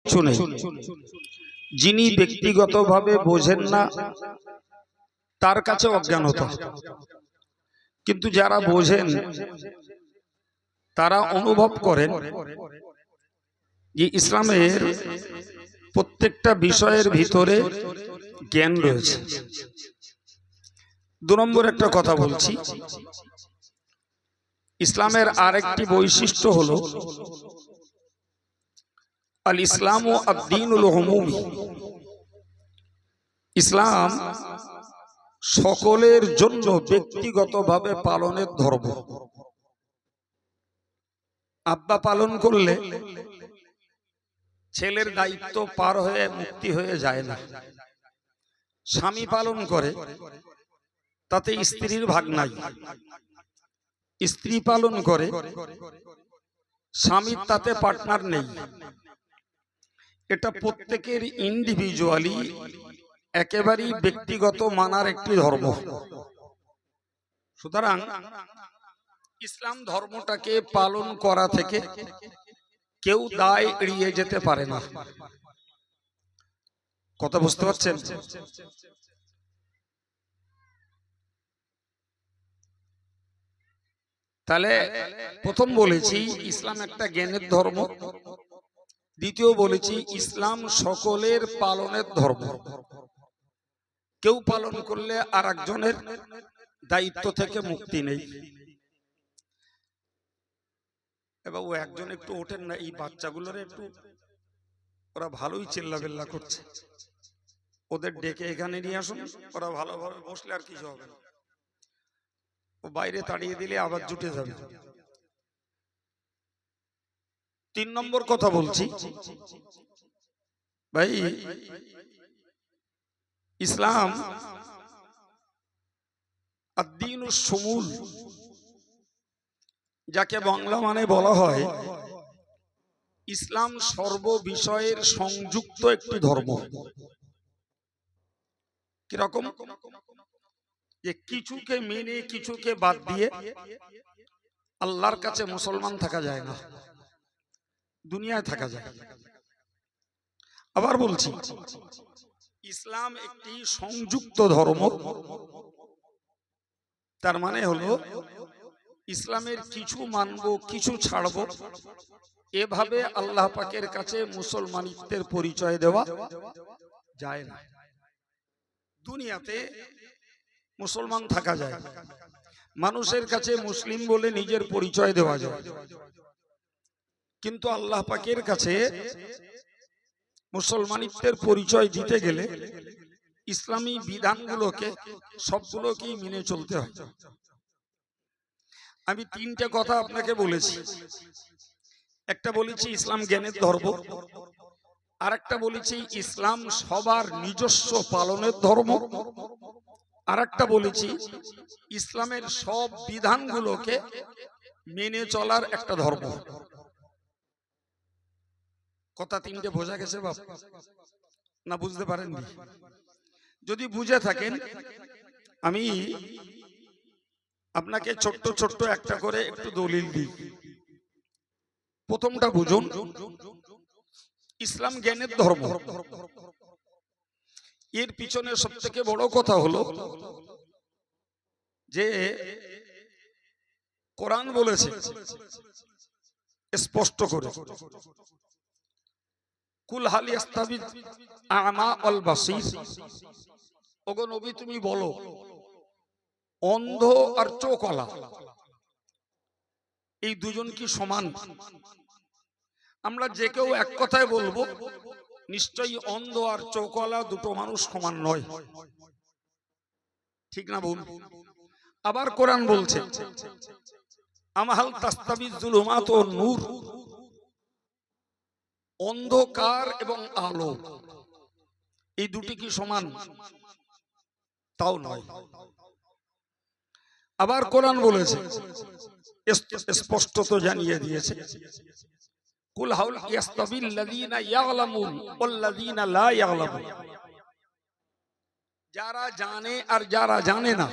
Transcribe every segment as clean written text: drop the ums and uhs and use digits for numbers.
কিছু নেই। যিনি ব্যক্তিগতভাবে বোঝেন না তার কাছে অজ্ঞানতা, কিন্তু যারা বোঝেন তারা অনুভব করেন যে ইসলামের প্রত্যেকটা বিষয়ের ভিতরে জ্ঞান রয়েছে। দু নম্বর একটা কথা বলছি, ইসলামের আরেকটি বৈশিষ্ট্য হলো আল ইসলাম ও আদ-দীনুল উমুমি। ইসলাম সকলের জন্য ব্যক্তিগতভাবে পালনের ধর্ম। আব্বা পালন করলে ছেলের দায়িত্ব পার হয়ে মুক্তি হয়ে যায় না। স্বামী পালন করে তাতে স্ত্রীর ভাগ নাই। স্ত্রী পালন করে স্বামীর তাতে পার্টনার নেই। এটা প্রত্যেকের ইন্ডিভিজুয়ালি একেবারেই ব্যক্তিগত মানার একটি ধর্ম। সুতরাং ইসলাম ধর্মটাকে পালন করা থেকে কেউ দায় এড়িয়ে যেতে পারে না। কথা বুঝতে পারছেন? তাহলে প্রথম বলেছি ইসলাম একটা জ্ঞানের ধর্ম, দ্বিতীয় বলেছি ইসলাম সকলের পালনের ধর্ম। কেউ পালন করলে আর একজনের দায়িত্ব থেকে মুক্তি নেই। এবার ও একজন একটু ওঠেন না, এই বাচ্চাগুলোর একটু, ওরা ভালোই চিল্লাবেল্লা করছে, ওদের ডেকে এখানে নিয়ে আসুন, ওরা ভালোভাবে বসলে আর কিছু হবে না। ও বাইরে তাড়িয়ে দিলে আবার জুটে যাবে। 3 নম্বর কথা বলছি, ভাই ইসলাম আদ-দীনুস শুমুল, যাকে বাংলা মানে বলা হয় ইসলাম সর্ব বিষয়ের সংযুক্ত একটি ধর্ম। কিরকম? যে কিছুকে মেনে কিছুকে বাদ দিয়ে আল্লাহর কাছে মুসলমান থাকা যায় না, দুনিয়ায় থাকা যায়। আবার বলছি, ইসলাম একটি সংযুক্ত ধর্ম। তার মানে হলো ইসলামের কিছু মানব কিছু ছাড়ব, এভাবে আল্লাহ পাকের কাছে মুসলমানিত্বের পরিচয় দেওয়া যায় না। দুনিয়াতে মুসলমান থাকা যায়, মানুষের কাছে মুসলিম বলে নিজের পরিচয় দেওয়া যায়, কিন্তু আল্লাহ পাকের কাছে মুসলমানিত্বের পরিচয় দিতে গেলে ইসলামী বিধানগুলোকে সবগুলোকেই মেনে চলতে হয়। আমি 3টে কথা আপনাকে বলেছি। একটা বলেছি ইসলাম জ্ঞানের ধর্ম, আর একটা বলেছি ইসলাম সবার নিজস্ব পালনের ধর্ম, আর একটা বলেছি ইসলামের সব বিধানগুলোকে মেনে চলার একটা ধর্ম। কথা 3টে বোঝা গেছে বাপ? না বুঝতে পারেননি? যদি বুঝে থাকেন আমি আপনাকে ছোট্ট ছোট্ট একটা করে একটু দলিল দিই। প্রথমটা বুঝুন, ইসলাম জ্ঞানের ধর্ম, এর পিছনে সবথেকে বড় কথা হলো যে কোরআন বলেছে স্পষ্ট করে, কুল হাল ইয়াস্তাবিল আ'মা ওয়াল বাসীর, ওগো নবী তুমি বলো অন্ধ আর চোখওয়ালা এই দুজন কি সমান? আমরা যে কেউ এক কথায় বলবো নিশ্চয়ই অন্ধ আর চোখওয়ালা দুটো মানুষ সমান নয়, ঠিক না বল? আবার কোরআন বলছে আমহাল তাস্তাবিজ যুলুমাত ওয়ান নূর, অন্ধকার এবং আলো এই দুটি কি সমান? তাও নয়। আবার কোরআন বলেছে, স্পষ্টত জানিয়ে দিয়েছে, কুল হাল ইয়াস্তাবিল লাযীনা ইয়ালামুন ওয়াল লাযীনা লা ইয়ালামুন, যারা জানে আর যারা জানে না,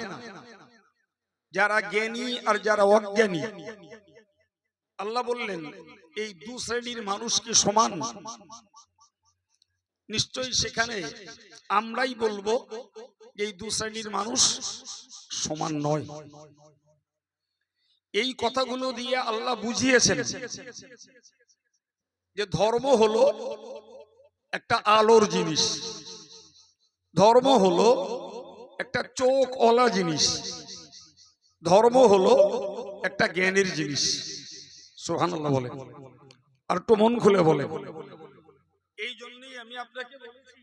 যারা জ্ঞানী আর যারা অজ্ঞানী, আল্লাহ বললেন এই দু শ্রেণীর মানুষ কি সমান? নিশ্চয়ই সেখানে আমরাই বলবো যে এই দু শ্রেণীর মানুষ সমান নয়। এই কথাগুলো দিয়ে আল্লাহ বুঝিয়েছেন যে ধর্ম হলো একটা আলোর জিনিস, ধর্ম হলো একটা চোখওয়ালা জিনিস, ধর্ম হলো একটা জ্ঞানের জিনিস। সুবহানাল্লাহ বলে, আর একটু মন খুলে বলে। এই জন্যই আমি আপনাকে বলেছি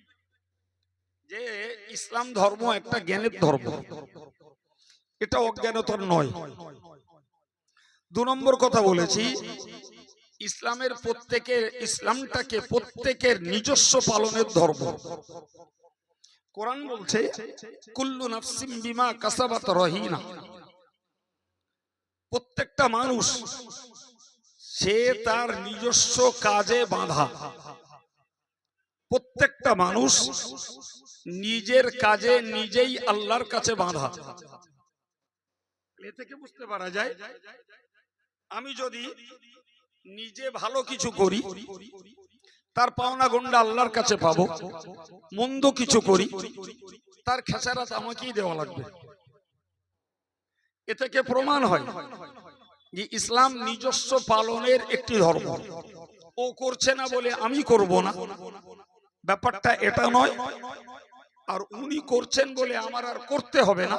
যে ইসলাম ধর্ম একটা জ্ঞানের ধর্ম, এটা অজ্ঞানতার নয়। দু নম্বর কথা বলেছি, ইসলামটাকে প্রত্যেকের নিজস্ব পালনের ধর্ম। কোরআন বলছে কুল্লু নাফসিম বিমা কাসাবাত রহিনা, প্রত্যেকটা মানুষ সে তার নিজস্ব কাজে বাঁধা। প্রত্যেকটা মানুষ নিজের কাজে নিজেই আল্লাহর কাছে বাঁধা। এ থেকে বুঝতে পারা যায় আমি যদি নিজে ভালো কিছু করি তার পাওনা গন্ডা আল্লাহর কাছে পাবো, মন্দ কিছু করি তার খেসারাত আমাকেই দেওয়া লাগবে। এ থেকে প্রমাণ হয় যে ইসলাম নিজস্ব পালনের একটি ধর্ম। ও করছে না বলে আমি করব না, ব্যাপারটা এটা নয়। আর উনি করছেন বলে আমার আর করতে হবে না,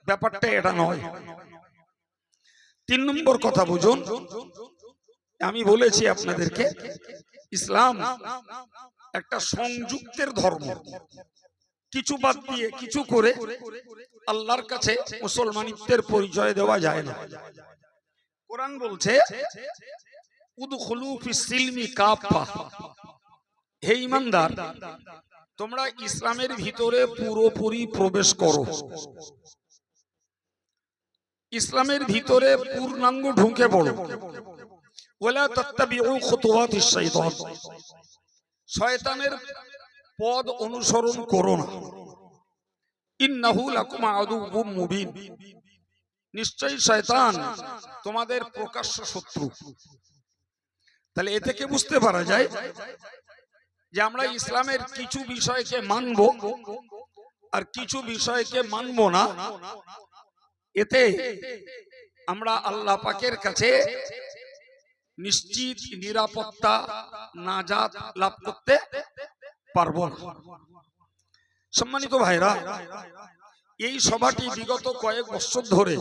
ব্যাপারটা এটা নয়। 3 নম্বর কথা বুঝুন, আমি বলেছি আপনাদেরকে ইসলাম একটা সংযুক্তের ধর্ম। কিছু বাদ দিয়ে কিছু করে আল্লাহর কাছে মুসলমানিত্বের পরিচয় দেওয়া যায় না। কোরআন বলছে উদখুলু ফিস সিলমি কাফা, হে ঈমানদার তোমরা ইসলামের ভিতরে পুরোপুরি প্রবেশ করো, ইসলামের ভিতরে পূর্ণাঙ্গ ঢুকে পড়ো। ওয়ালা তাত্তাবিউ খুতুওয়াতিশ শাইতান, শয়তানের পথ অনুসরণ করো না। ইন্নাহু লাকুম আদুউম মুবিন, নিশ্চয়ই শয়তান তোমাদের প্রকাশ্য শত্রু। তাহলে এ থেকে বুঝতে পারা যায় যে আমরা ইসলামের কিছু বিষয়কে মানব আর কিছু বিষয়কে মানব না। এতে আমরা আল্লাহ পাকের কাছে নিশ্চিত নিরাপত্তা নাজাত লাভ করতে পারবো না। সম্মানিত ভাইরা, এই সভাটি বিগত কয়েক বছর ধরে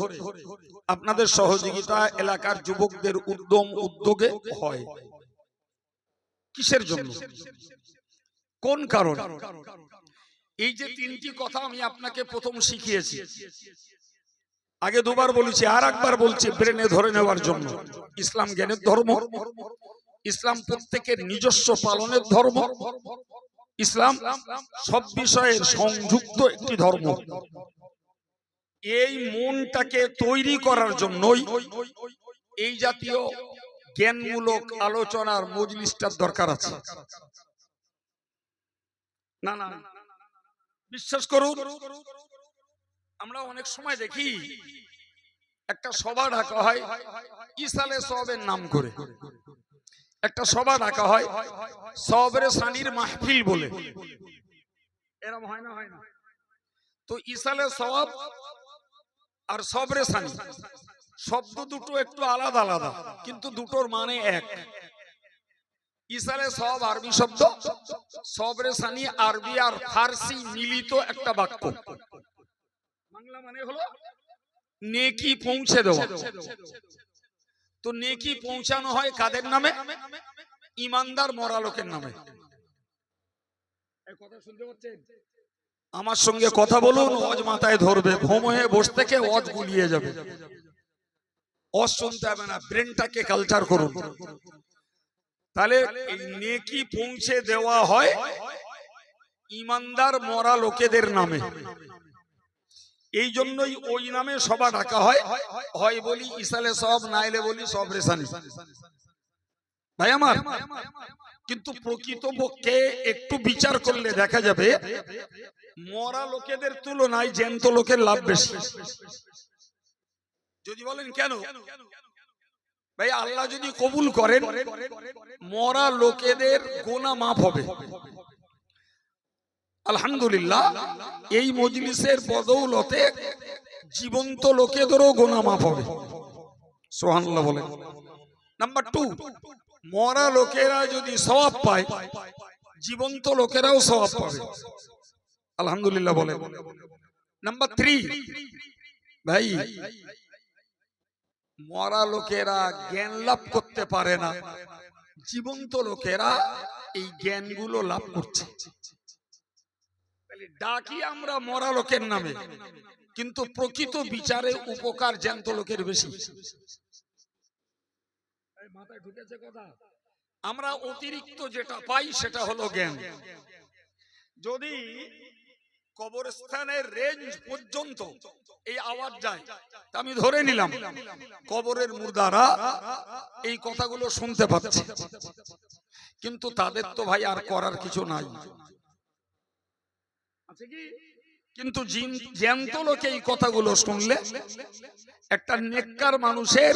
আপনাদের সহযোগিতা, এলাকার যুবকদের উদ্যম উদ্যোগে হয়। কিসের জন্য, কোন কারণ? এই যে 3টি কথা আমি আপনাকে প্রথম শিখিয়েছি, আগে 2বার বলেছি, আর একবার বলছি ব্রেনে ধরে নেওয়ার জন্য। ইসলাম জ্ঞানের ধর্ম, ইসলাম প্রত্যেকের নিজস্ব পালনের ধর্ম, ইসলাম সব বিষয়ের সংযুক্ত একটি ধর্ম। এই মনটাকে তৈরি করার জন্যই এই জাতীয় জ্ঞানমূলক আলোচনার মজলিসটার দরকার আছে। না না বিশ্বাস করুন, আমরা অনেক সময় দেখি একটা সভা ডাকা হয় ইসালে সওয়াবের নাম করে, একটা সভা ডাকা হয় সওয়াবের সানির মাহফিল বলে। এরকম হয় না? হয় না? তো ইসালে সওয়াব আর সওয়াবের সানি শব্দ দুটো একটু আলাদা আলাদা, কিন্তু দুটোর মানে এক। ইসালে সওয়াব আরবি শব্দ, সওয়াবের সানি আরবি আর ফারসি মিলিত একটা বাক্য। বাংলা মানে হলো নেকি পৌঁছে দেওয়া। তো নেকি পৌঁছানো হয় কাদের নামে? ঈমানদার মরা লোকের নামে। কথা শুনতে পাচ্ছেন? আমার সঙ্গে কথা বলুন, ওয়াজ মাথায় ধরবে, ঘুম হয়ে বসে থেকে ওয়াজ গুলিয়ে যাবে। ওয়াজ শুনতে হবে না, ব্রেনটাকে কালচার করুন। তাহলে এই নেকি পৌঁছে দেওয়া হয় ঈমানদার মরা লোকেদের নামে। এই জন্যই ওই নামে সভা ডাকা হয়, হয় বলি ইসালে সওয়াব, নাইলে বলি সওয়াবের সানি। ভাই আমার, কিন্তু প্রকৃতপক্ষে একটু বিচার করলে দেখা যাবে মরা লোকেদের তুলনায় জ্যান্ত লোকের লাভ বেশি। যদি বলেন কেন? ভাই আল্লাহ যদি কবুল করেন মরা লোকেদের গুনাহ মাফ হবে, আলহামদুলিল্লাহ, এই মজলিসের বদৌলতে জীবন্ত লোকেদেরও গোনা মাফ হবে। সুবহানাল্লাহ বলেন। নাম্বার 2, মরা লোকেরা যদি সওয়াব পায়, জীবন্ত লোকেরাও সওয়াব পাবে। আলহামদুলিল্লাহ বলেন। নাম্বার 3, ভাই, মরা লোকেরা জ্ঞান লাভ করতে পারে না, জীবন্ত লোকেরা এই জ্ঞানগুলো লাভ করছে। ডাকি আমরা মরা লোকের নামে, কিন্তু প্রকৃত বিচারে উপকার জ্যান্ত লোকের বেশি। মাথায় ঢুকেছে কথা? আমরা অতিরিক্ত যেটা পাই সেটা হলো জ্ঞান। যদি কবরস্থানের রেঞ্জ পর্যন্ত এই আওয়াজ যায়, আমি ধরে নিলাম কবরের মুর্দারা এই কথাগুলো শুনতে পাচ্ছে, কিন্তু তাদের তো ভাই আর করার কিছু নাই। কিন্তু জ্যান্ত লোকে এই কথাগুলো শুনলে একটা নেককার মানুষের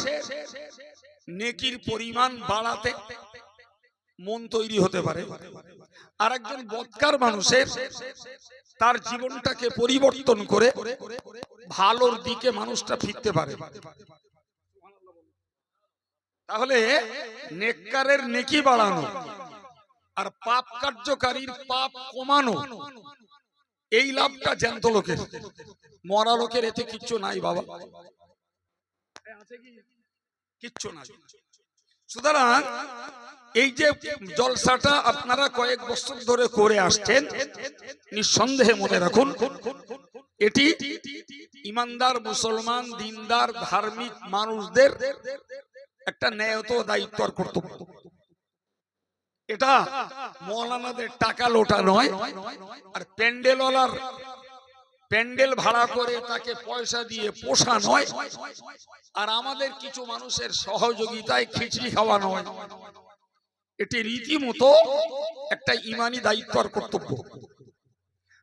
নেকির পরিমাণ বাড়াতে মন তৈরি হতে পারে, আর একজন বদকার মানুষের তার জীবনটাকে পরিবর্তন করে ভালোর দিকে মানুষটা ফিরতে পারে। তাহলে নেককারের নেকি বাড়ানো আর পাপ কার্যকারীর পাপ কমানো, এই লাভটা জ্যান্ত লোকের। মরা লোকের এতে কিচ্ছু নাই বাবা, কিচ্ছু নাই। সুতরাং এই যে জলসাটা আপনারা কয়েক বছর ধরে করে আসছেন, নিঃসন্দেহে মনে রাখুন এটি ইমানদার মুসলমান দিনদার ধার্মিক মানুষদের একটা ন্যায়ত দায়িত্ব আর কর্তব্য। এটা মৌলানাদের টাকা লোটা নয়, আর প্যান্ডেলওয়ালার প্যান্ডেল ভাড়া করে তাকে পয়সা দিয়ে পোষা নয়, আর আমাদের কিছু মানুষের সহযোগিতায় খিচড়ি খাওয়া নয়। এটি রীতিমতো একটা ইমানি দায়িত্ব আর কর্তব্য।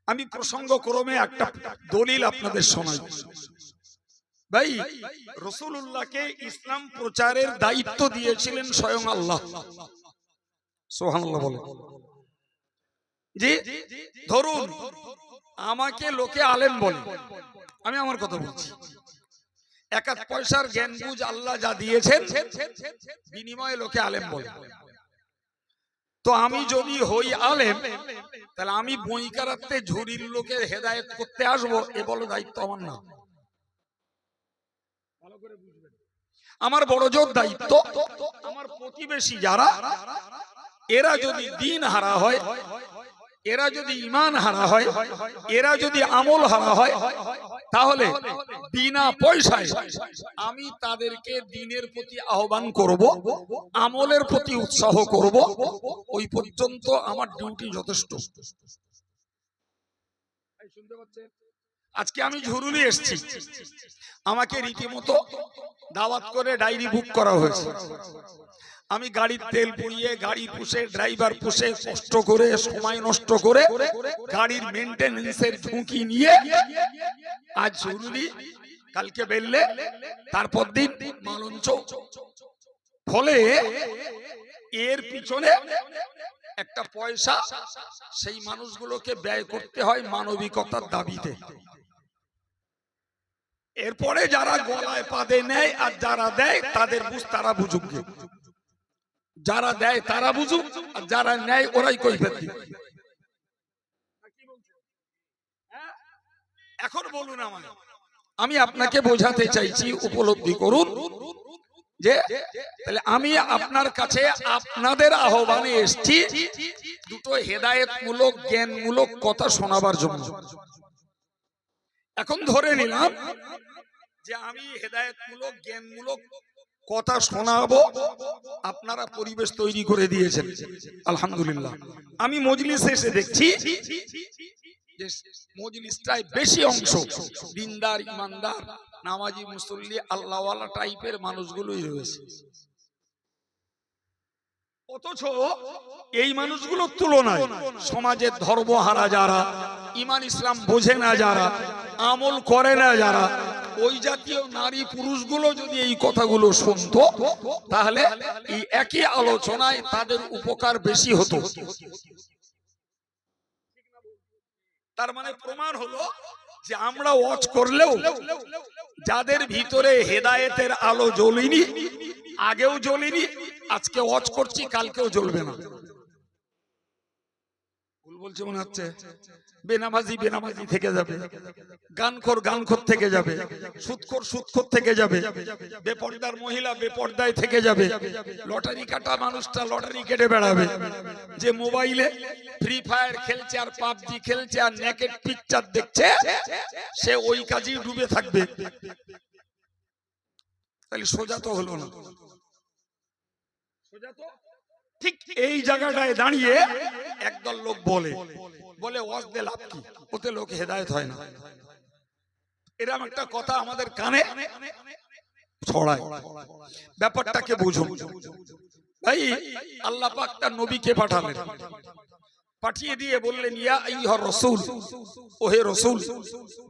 আমি প্রসঙ্গক্রমে একটা দলিল আপনাদের শোনাই। ভাই, রাসূলুল্লাহকে ইসলাম প্রচারের দায়িত্ব দিয়েছিলেন স্বয়ং আল্লাহ। সুবহানাল্লাহ বলেন। জি, ধরুন আমাকে লোকে আলেম বলে, আমি আমার কথা বলছি, এক এক পয়সার জ্ঞান বুঝ আল্লাহ যা দিয়েছেন বিনিময়ে লোকে আলেম বলে। তো আমি যদি হই আলেম, তাহলে আমি বই কারাতে ঝুরির লোকের হেদায়েত করতে আসবো, এ বলো দায়িত্ব আমার না। ভালো করে বুঝবেন, আমার বড় জোর দায়িত্ব আমার প্রতিবেশী যারা, এরা যদি দিন হারা হয়, এরা যদি ঈমান হারা হয়, এরা যদি আমল হারা হয়, তাহলে বিনা পয়সায় আমি তাদেরকে দিনের প্রতি আহ্বান করব, আমলের প্রতি উৎসাহ করব। ওই পর্যন্ত আমার ডিউটি যথেষ্ট। আজকে আমি ঝুরুলি এসেছি, আমাকে রীতিমতো দাওয়াত করে ডায়েরি বুক করা হয়েছে। আমি গাড়ির তেল পুড়িয়ে, গাড়ি পুষে, ড্রাইভার পুষে, কষ্ট করে, সময় নষ্ট করে, গাড়ির মেইনটেনেন্সের ঝুঁকি নিয়ে আজ ঝুরুলি, কালকে বেললে, তারপর দিন মালঞ্চ। ফলে এর পিছনে একটা পয়সা সেই মানুষগুলোকে ব্যয় করতে হয় মানবিকতার দাবিতে। এরপরে যারা গলায় পাদে নেয় আর যারা দেয় তাদের বুঝ তারা বুঝুক, যারা দেয় তারা বুঝুক, আর যারা নেয় ওরাই কৈফিয়ত দিবে। এখন বলুন আমায়, আমি আপনাকে বোঝাতে চাইছি, উপলব্ধি করুন যে তাহলে আমি আপনার কাছে আপনাদের আহ্বানে এসেছি দুটো হেদায়েতমূলক জ্ঞানমূলক কথা শোনাবার জন্য। এখন ধরে নিলাম যে আমি হেদায়েতমূলক জ্ঞানমূলক কথা শোনাবো, আপনারা পরিবেশ তৈরি করে দিয়েছেন, আলহামদুলিল্লাহ। আমি মজলিসে এসে দেখছি যে মজলিসটায় বেশি অংশ দিনদার, ইমানদার, নামাজি, মুসল্লি, আল্লাহওয়ালা টাইপের মানুষগুলোই রয়েছে। অথচ এই মানুষগুলোর তুলনায় সমাজের ধর্মহারা যারা, ঈমান ইসলাম বোঝে না যারা, আমল করে না যারা, ওই জাতীয় নারী পুরুষগুলো যদি এই কথাগুলো শুনতো, তাহলে এই একই আলোচনায় তাদের উপকার বেশি হতো। তার মানে প্রমাণ হলো যে আমরা ওয়াজ করলেও যাদের ভিতরে হেদায়েতের আলো জ্বলেনি, আগেও জ্বলেনি, আজকে ওয়াজ করছি কালকেও জ্বলবে না। বলছে মনে হচ্ছে বেনামাজি বেনামাজি থেকে যাবে, গানখোর গানখোর থেকে যাবে, সুদখোর সুদখোর থেকে যাবে, বেপর্দার মহিলা বেপর্দায় থেকে যাবে, লটারি কাটা মানুষটা লটারি কেটে বেড়াবে, যে মোবাইলে ফ্রি ফায়ার খেলছে আর পাবজি খেলছে আর নেকেড পিকচার দেখছে সে ওই কাজেই ডুবে থাকবে। তাহলে সোজা তো হলো না। সোজা তো ঠিক এই জায়গাটায় দাঁড়িয়ে একদল লোক বলে ওয়াজ দিয়ে লাভ কি, ওতে লোক হেদায়েত হয় না। এরকম একটা কথা আমাদের কানে ছড়ায়। ব্যাপারটাকে বুঝুন ভাই। আল্লাহ পাক তার নবীকে পাঠালেন, পাঠিয়ে দিয়ে বললেন ইয়া আইয়ুহার রাসূল, ও হে রাসূল,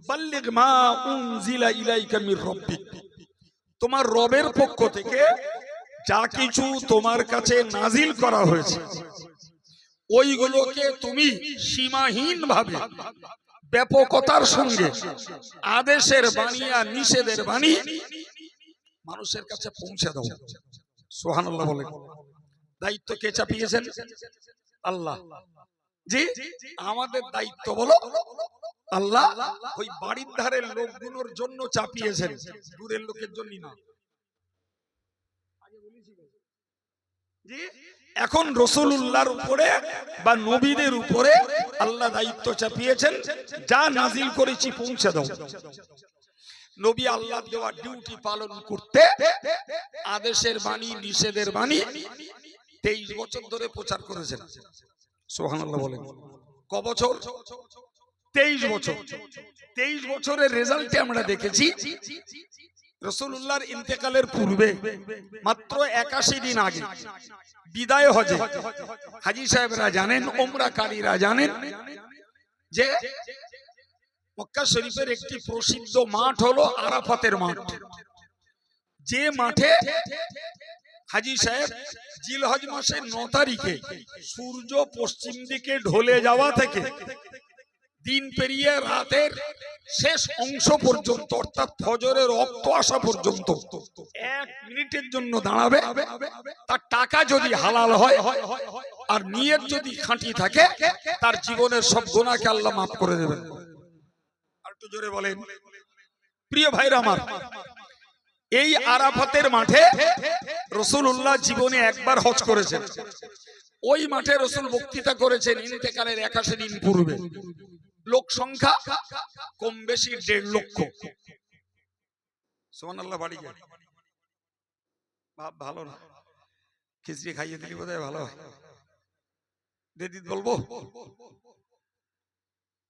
বাল্লিগ মা উনজিলা ইলাইকা মির রাব্বিক, তোমার রবের পক্ষ থেকে যা কিছু তোমার কাছে নাজিল করা হয়েছে ওইগুলোকে তুমি সীমাহীন ভাবে ব্যাপকতার সঙ্গে আদেশের বাণী আর নিষেধের বাণী মানুষের কাছে পৌঁছে দাও। সুবহানাল্লাহ বলেন। দায়িত্ব কে চাপিয়েছেন? আল্লাহ। জি, আমাদের দায়িত্ব বলো আল্লাহ ওই বাড়ির ধারের লোকগুলোর জন্য চাপিয়েছেন, দূরের লোকের জন্য না। এখন রাসূলুল্লাহর উপরে বা নবীদের উপরে আল্লাহ দায়িত্ব চাপিয়েছেন, যা নাজিল করেছি পৌঁছে দাও। নবী আল্লাহ দেওয়া ডিউটি পালন করতে আদেশের বাণী নিষেধের বাণী 23 বছর ধরে প্রচার করেছেন। সুবহানাল্লাহ বলেন। ক বছর? 23 বছর। 23 বছরের রেজাল্টে আমরা দেখেছি রাসূলুল্লাহর ইন্তেকালের পূর্বে মাত্র 81 দিন আগে বিদায় হজে হাজী সাহেবরা জানেন, ওমরাকারীরা জানেন যে মক্কা শরীফের একটি প্রসিদ্ধ মাঠ হলো আরাফাতের মাঠ, যে মাঠে হাজী সাহেব জিলহজ মাসের 9 তারিখে সূর্য পশ্চিম দিকে ঢলে যাওয়া থেকে দিন পেরিয়ে রাতের শেষ অংশ পর্যন্ত অর্থাৎ ফজরের রক্ত আসা পর্যন্ত 1 মিনিটের জন্য দাঁড়াবে। তার টাকা যদি হালাল হয় আর নিয়ত যদি খাঁটি থাকে তার জীবনের সব গুনাহকে আল্লাহ মাফ করে দেবেন। আর একটু জোরে বলেন। প্রিয় ভাইরা আমার, এই আরাফাতের মাঠে রাসূলুল্লাহ জীবনে একবার হজ করেছেন। ওই মাঠে রাসূল বক্তৃতা করেছেন ইন্তেকালের 81 দিন পূর্বে। লোক সংখ্যা কম বেশি 1.5 লক্ষ। সুবহানাল্লাহ। বাড়ি গেল ভালো না, খিচড়ি খাইয়ে দিলি বোধহয় ভালো হয়। দিদি বলবো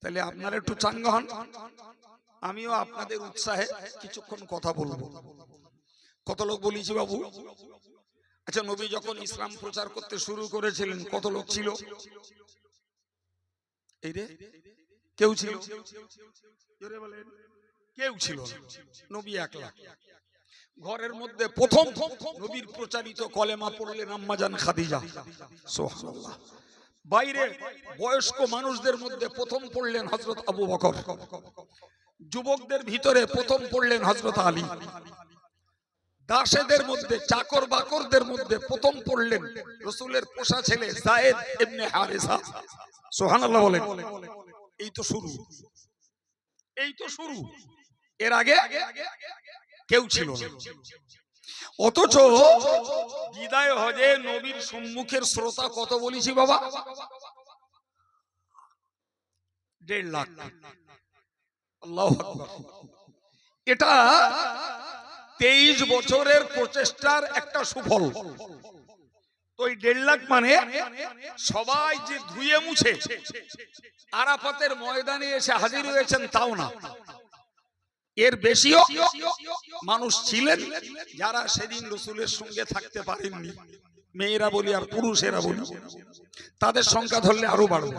তাহলে আপনারা একটু চাঙ্গা হন, আমিও আপনাদের উৎসাহে কিছুক্ষণ কথা বলবো। কত লোক বলেছি বাবু? আচ্ছা, নবী যখন ইসলাম প্রচার করতে শুরু করেছিলেন কত লোক ছিল? এই রে, কেউ ছিল? কেউ ছিল না, নবী একলা। ঘরের মধ্যে প্রথম নবীর প্রচারিত কলেমা পড়লেন আম্মাজান খাদিজা। সুবহানাল্লাহ। বাইরে বয়স্ক মানুষদের মধ্যে প্রথম পড়লেন হযরত আবু বকর। যুবকদের ভিতরে প্রথম পড়লেন হযরত আলী। দাসেদের মধ্যে চাকর বাকরদের মধ্যে প্রথম পড়লেন রাসূলের পোষা ছেলে যায়েদ ইবনে হারিসা। সুবহানাল্লাহ বলেন। এই তো শুরু, এই তো শুরু। এর আগে কেউ ছিল না। অথচ বিদায় হজে নবীর সম্মুখের শ্রোতা কত বলেছি বাবা? 1.5 লাখ। আল্লাহু আকবার। এটা 23 বছরের প্রচেষ্টার একটা সুফল। তো এই 1.5 লাখ মানে সবাই যে ধুয়ে মুছে আরাফাতের ময়দানে এসে হাজির হয়েছেন তাও না, এর বেশিও মানুষ ছিলেন যারা সেদিন রাসূলের সঙ্গে থাকতে পারেননি। মেয়েরা বলি আর পুরুষেরা বলি, তাদের সংখ্যা ধরলে আরো বাড়বে,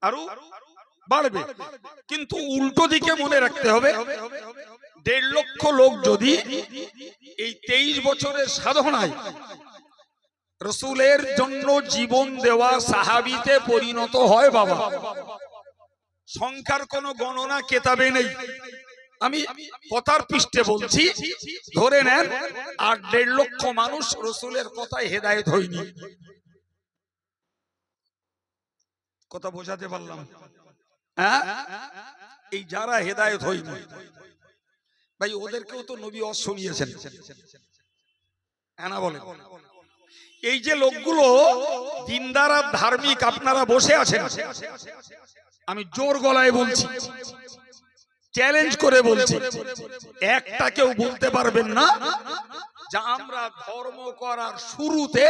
আরো বাড়বে। কিন্তু উল্টো দিকে মনে রাখতে হবে, 1.5 লক্ষ লোক যদি এই 23 বছরের সাধনায় রাসূলের জন্য জীবন দেওয়া সাহাবীতে পরিণত হয় বাবা, সংখ্যার কোনো গণনা কেতাবে নেই। আমি কথার পৃষ্ঠে বলছি, ধরে নেন 8.5 লক্ষ মানুষ রসুলের কথায় হেদায়েত হয়নি। কথা বোঝাতে পারলাম? হ্যাঁ, এই যারা হেদায়েত হয়নি ভাই, ওদেরকেও তো নবী ওয়াজ শুনিয়েছেন, না বলে? এই যে লোকগুলো দিনদার আর ধার্মিক আপনারা বসে আছেন, আমি জোর গলায় বলছি, চ্যালেঞ্জ করে বলছি, একটা কেউ বলতে পারবেন না যে আমরা ধর্ম করার শুরুতে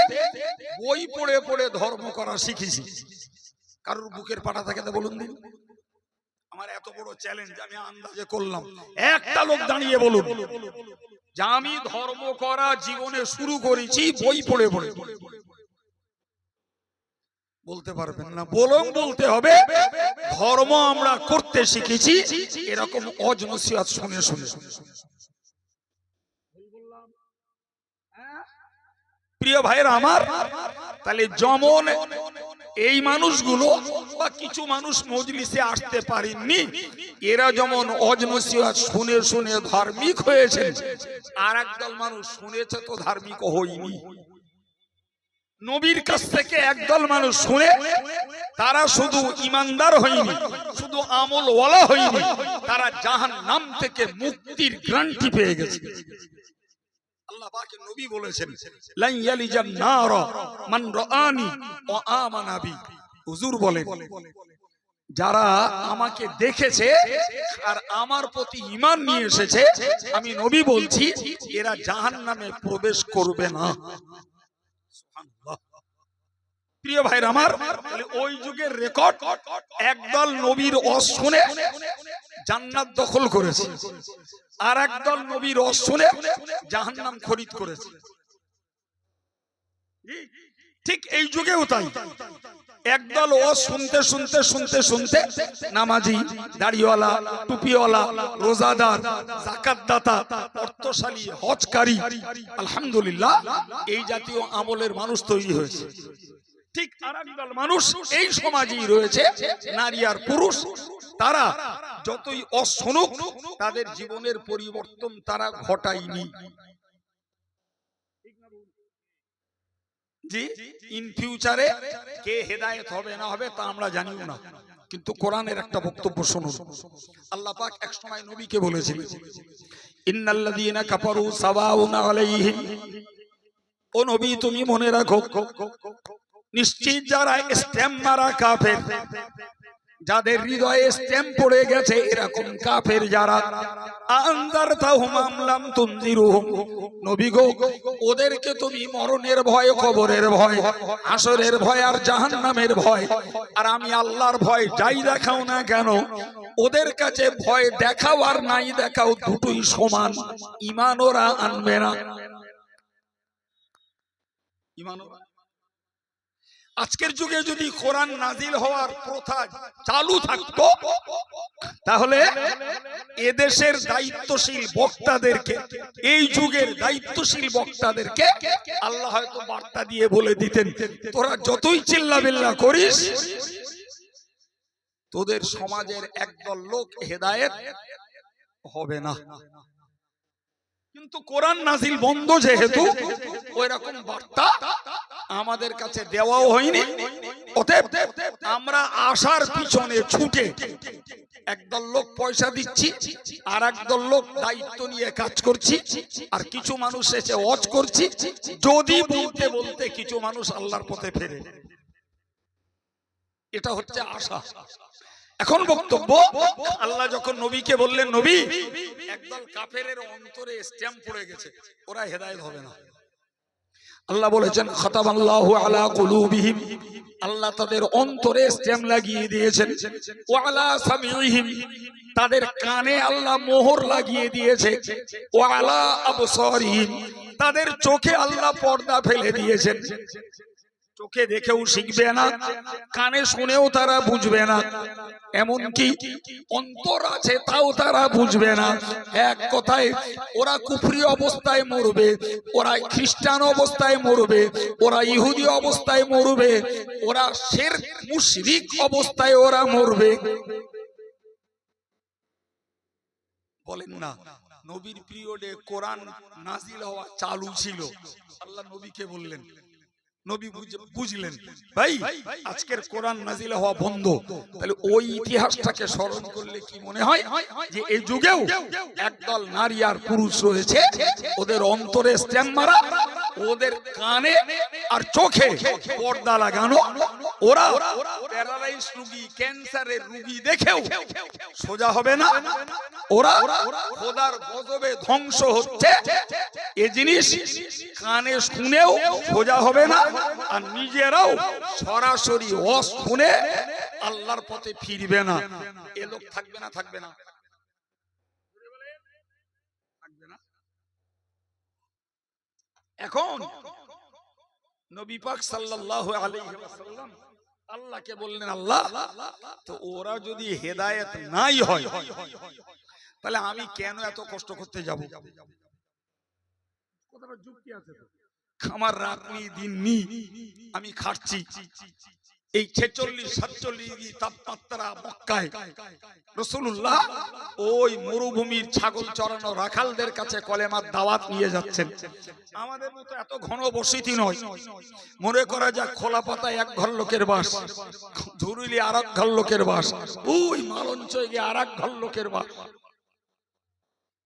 বই পড়ে পড়ে ধর্ম করা শিখেছি। কারোর বুকের পাটা থাকে তো বলুন দিন। আমার এত বড় চ্যালেঞ্জ আমি আন্দাজে করলাম, একটা লোক দাঁড়িয়ে বলুন যে আমি ধর্ম করা জীবনে শুরু করেছি বই পড়ে পড়ে। বলতে পারবেন না। বলতে হবে ধর্ম আমরা করতে শিখেছি এরকম অজনসিয়াত শুনে শুনে। প্রিয় ভাইরা আমার, তাহলে যেমন এই মানুষগুলো বা কিছু মানুষ মজলিসে আসতে পারেননি, এরা যেমন অজনসিয়াত শুনে শুনে ধার্মিক হয়েছে, আর একদল মানুষ শুনেছে তো ধার্মিক হয়নি। নবীর কাছ থেকে একদল মানুষ শুনে তারা শুধু ইমানদার হয়নি, শুধু আমলওয়ালা হয়নি, তারা জাহান্নাম থেকে মুক্তির গ্যারান্টি পেয়ে গেছে। আল্লাহ পাকের নবী বলেছেন, লা ইয়ালিজান নারা মান রাআনি ওয়া আমানা বি। হুজুর বলেন, যারা আমাকে দেখেছে আর আমার প্রতি ঈমান নিয়ে এসেছে, আমি নবী বলছি এরা জাহান্নামে প্রবেশ করবে না। প্রিয় ভাইরা আমার, ওই যুগের রেকর্ড, একদল নবীর ওয়াজ শুনে জান্নাত দখল করেছে, আর একদল নবীর ওয়াজ শুনে জাহান্নাম খরিদ করেছে। ঠিক এই যুগেও তাই, একদল ওয়াজ শুনতে শুনতে শুনতে শুনতে নামাজি, দাড়িওয়ালা, টুপিওয়ালা, রোজাদার, যাকাতদাতা, অর্থশালী, হজকারী, আলহামদুলিল্লাহ এই জাতীয় আমলের মানুষ তৈরি হয়েছে। ঠিক আরেকদল মানুষ এই সমাজেই রয়েছে, নারী আর পুরুষ, তারা যতই অশুনুক তাদের জীবনের পরিবর্তন তারা ঘটায়নি। জি, ইন ফিউচারে কে হেদায়েত হবে না হবে তা আমরা জানিও না, কিন্তু কোরআনের একটা বক্তব্য শুনুন। আল্লাহ পাক এক সময় নবীকে বলেছিলেন, ইন্নাল্লাযীনা কাফারু সাওয়াউন আলাইহিম, ও নবী তুমি মনে রাখো, নিশ্চিত যারা স্ট্যাম্প মারা কাফের, যাদের হৃদয়ে স্ট্যাম্প পড়ে গেছে এরকম কাফের যারা, আনজারতাহুম আম লাম তুনজিরুহুম, নবী গো ওদেরকে তুমি মরণের ভয়, কবরের ভয়, হাসরের ভয় আর জাহান্নামের ভয় আর আমি আল্লাহর ভয় যাই দেখাও না কেন, ওদের কাছে ভয় দেখাও আর নাই দেখাও দুটোই সমান, ঈমান ওরা আনবে না। ঈমান আজকের যুগে যদি কোরআন নাজিল হওয়ার প্রথা চালু থাকতো, তাহলে এদেশের দায়িত্বশীল বক্তাদেরকে, এই যুগের দায়িত্বশীল বক্তাদেরকে আল্লাহ হয়তো বার্তা দিয়ে বলে দিতেন, তোরা যতই চিল্লাবিল্লা করিস তোদের সমাজের একদল লোক হেদায়েত হবে না। কিন্তু কোরআন নাজিল বন্ধ যেহেতু, ওই রকম বার্তা আমাদের কাছে দেওয়াও হয়নি। অতএব আমরা আশার পিছনে ছুটে একদল লোক পয়সা দিচ্ছি, আর একদল লোক দায়িত্ব নিয়ে কাজ করছি, আর কিছু মানুষ এসে ওয়াজ করছি, যদি বলতে বলতে কিছু মানুষ আল্লাহর পথে ফেরে। এটা হচ্ছে আশা। এখন বক্তব্য, আল্লাহ যখন নবীকে বললেন, নবী একদল কাফেরের অন্তরে স্ট্যাম্প পড়ে গেছে, ওরা হেদায়েত হবে না। আল্লাহ বলেছেন, খাতামাল্লাহু আলা কুলুবিহিম, আল্লাহ তাদের অন্তরে স্ট্যাম্প লাগিয়ে দিয়েছেন, ওয়া আলা সামিইহিম, তাদের কানে আল্লাহ মোহর লাগিয়ে দিয়েছে, ওয়া আলা আবসারিহিম, তাদের চোখে আল্লাহ পর্দা ফেলে দিয়েছেন। চোখে দেখেও শিখবে না, কানে শুনেও তারা বুঝবে না, এমনকি অন্তর আছে তাও তারা বুঝবে না। এক কথায় ওরা কুফরি অবস্থায় মরবে, ওরা খ্রিস্টান অবস্থায় মরবে, ওরা ইহুদি অবস্থায় মরবে, ওরা শিরক মুশরিক অবস্থায় ওরা মরবে। বলেন না, নবীর পিরিয়ডে কোরআন নাজিল হওয়া চালু ছিল, আল্লাহ নবীকে বললেন, নবী বুঝলেন ভাই আজকের কোরআন নাজিল হওয়া বন্ধ, তাহলে ওই ইতিহাসটাকে স্মরণ করলে কি মনে হয় যে এই যুগেও একদল নারী আর পুরুষ রয়েছে, ওদের অন্তরে স্ট্যাম্প মারা, ওদের কানে আর চোখে পর্দা লাগানো, ওরা প্যারালাইজ রোগী, ক্যান্সারের রোগী দেখেও সোজা হবে না, ওরা খোদার গজবে ধ্বংস হচ্ছে এই জিনিস কানে শুনেও সোজা হবে না, আর নিজেরাও সরাসরি ওয়াজ শুনে আল্লাহর পথে ফিরবে না। এ লোক থাকবে না? থাকবে না? এখন নবী পাক সাল্লাল্লাহু আলাইহি ওয়াসাল্লাম আল্লাহকে বললেন, আল্লাহ তো ওরা যদি হেদায়েত নাই হয় তাহলে আমি কেন এত কষ্ট করতে যাব? কথাটা যুক্তি আছে তো? আমার রাত নেই, দিন নেই, আমি খাচ্ছি, এই 46-47 ডিগ্রি তাপমাত্রা মক্কায় রাসূলুল্লাহ ওই মরুভূমির ছাগল চড়ানো রাখালদের কাছে কলেমার দাওয়াত নিয়ে যাচ্ছেন। আমাদের মতো এত ঘন বসতি নয়, মনে করা যাক খোলা পাতায় এক ঘর লোকের বাস, ধুরুলি আর এক ঘর লোকের বাস, ওই মালঞ্চয় গিয়ে আর এক ঘর লোকের বাস।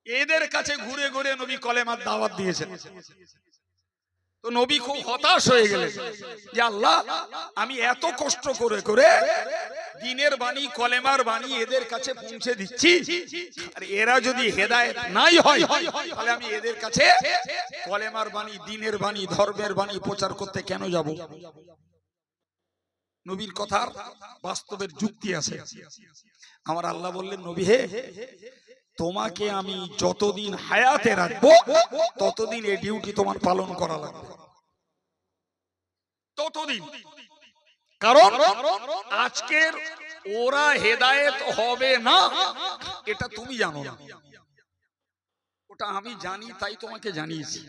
এদের কাছে ঘুরে ঘুরে নবী কলেমার দাওয়াত দিয়েছেন। তো নবী খুব হতাশ হয়ে গেলেন যে আল্লাহ আমি এত কষ্ট করে করে দ্বীনের বাণী, কলেমার বাণী এদের কাছে পৌঁছে দিচ্ছি, আর এরা যদি হেদায়েত নাই হয় তাহলে আমি এদের কাছে কলেমার বাণী, দ্বীনের বাণী, ধর্মের বাণী প্রচার করতে কেন যাব? নবীর কথার বাস্তবের যুক্তি আছে। আমার আল্লাহ বললেন, নবী হে, তোমাকে আমি যতদিন হায়াতে রাখবো ততদিন এই ডিউটি তোমার পালন করা লাগবে, ততদিন। কারণ আজকের ওরা হেদায়েত হবে না এটা তুমি জানো না, ওটা আমি জানি, তাই তোমাকে জানিয়েছি।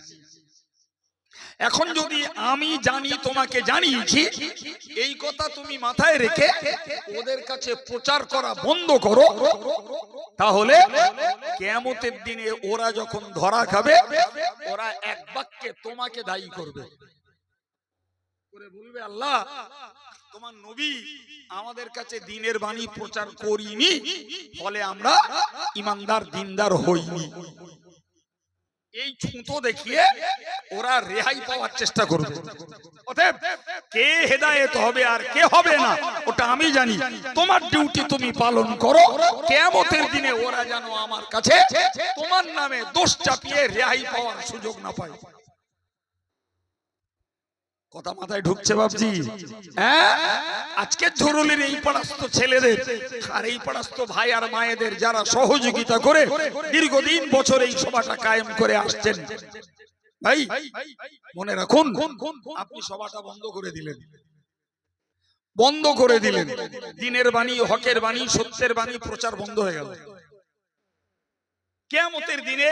এখন যদি আমি জানি, তোমাকে জানিয়েছি, এই কথা তুমি মাথায় রেখে ওদের কাছে প্রচার করা বন্ধ করো, তাহলে কিয়ামতের দিনে ওরা যখন ধরা খাবে ওরা এক বাক্যে তোমাকে দায়ী করবে, করে বলবে আল্লাহ তোমার নবী আমাদের কাছে দ্বীনের বাণী প্রচার করিনি, ফলে আমরা ঈমানদার দ্বীনদার হইনি। এই ছুতো দেখিয়ে ওরা রেহাই পাওয়ার চেষ্টা করবে। অতএব কে হেদায়েত হবে আর কে হবে না ওটা আমি জানি, তোমার ডিউটি তুমি পালন করো, কিয়ামতের দিনে ওরা যেন আমার কাছে তোমার নামে দোষ চাপিয়ে রেহাই পাওয়ার সুযোগ না পায়। কথা মাথায় ঢুকছে বাপজি? হ্যাঁ, আজকে ঝুরুলির এই পরাস্ত ছেলেদের আর এই পরাস্ত ভাই আর মায়েদের যারা সহযোগিতা করে দীর্ঘদিন বছর এই সভাটা কায়েম করে আসছেন, ভাই মনে রাখুন, আপনি সভাটা বন্ধ করে দিলেন, বন্ধ করে দিলেন, দ্বীনের বাণী, হকের বাণী, সত্যের বাণী প্রচার বন্ধ হয়ে গেল। কিয়ামতের দিনে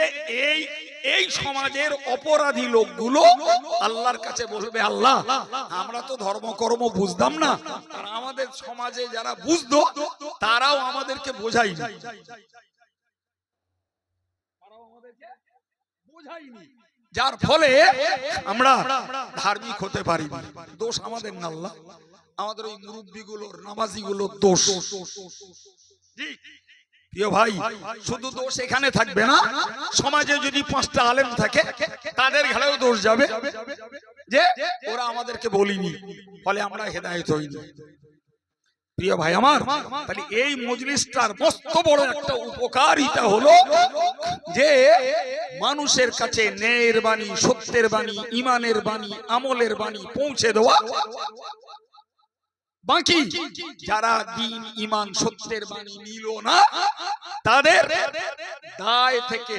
এই সমাজের অপরাধী লোকগুলো আল্লাহর কাছে বলবে, আল্লাহ আমরা তো ধর্মকর্ম বুঝতাম না, আর আমাদের সমাজে যারা বুঝতো তারাও আমাদেরকে বোঝায়নি, যার ফলে আমরা ধার্মিক হতে পারি। দোষ আমাদের না আল্লাহ, আমাদের ওই মুরব্বিগুলোর, নামাজিগুলোর দোষ। প্রিয় ভাই, শুধু দোষ এখানে থাকবে না, সমাজে যদি 5টা আলেম থাকে তাদের ঘাড়েও দোষ যাবে যে ওরা আমাদেরকে বলিনি, ফলে আমরা হেদায়েত হইনি। প্রিয় ভাই আমার, তাহলে এই মজলিসটার মস্ত বড় একটা উপকারিতা হলো যে মানুষের কাছে ন্যায়ের বাণী, সত্যের বাণী, ঈমানের বাণী, আমলের বাণী পৌঁছে দেওয়া। বাকি যারা দ্বীন, ঈমান, সত্যের বাণী নিল না তাদের দায় থেকে,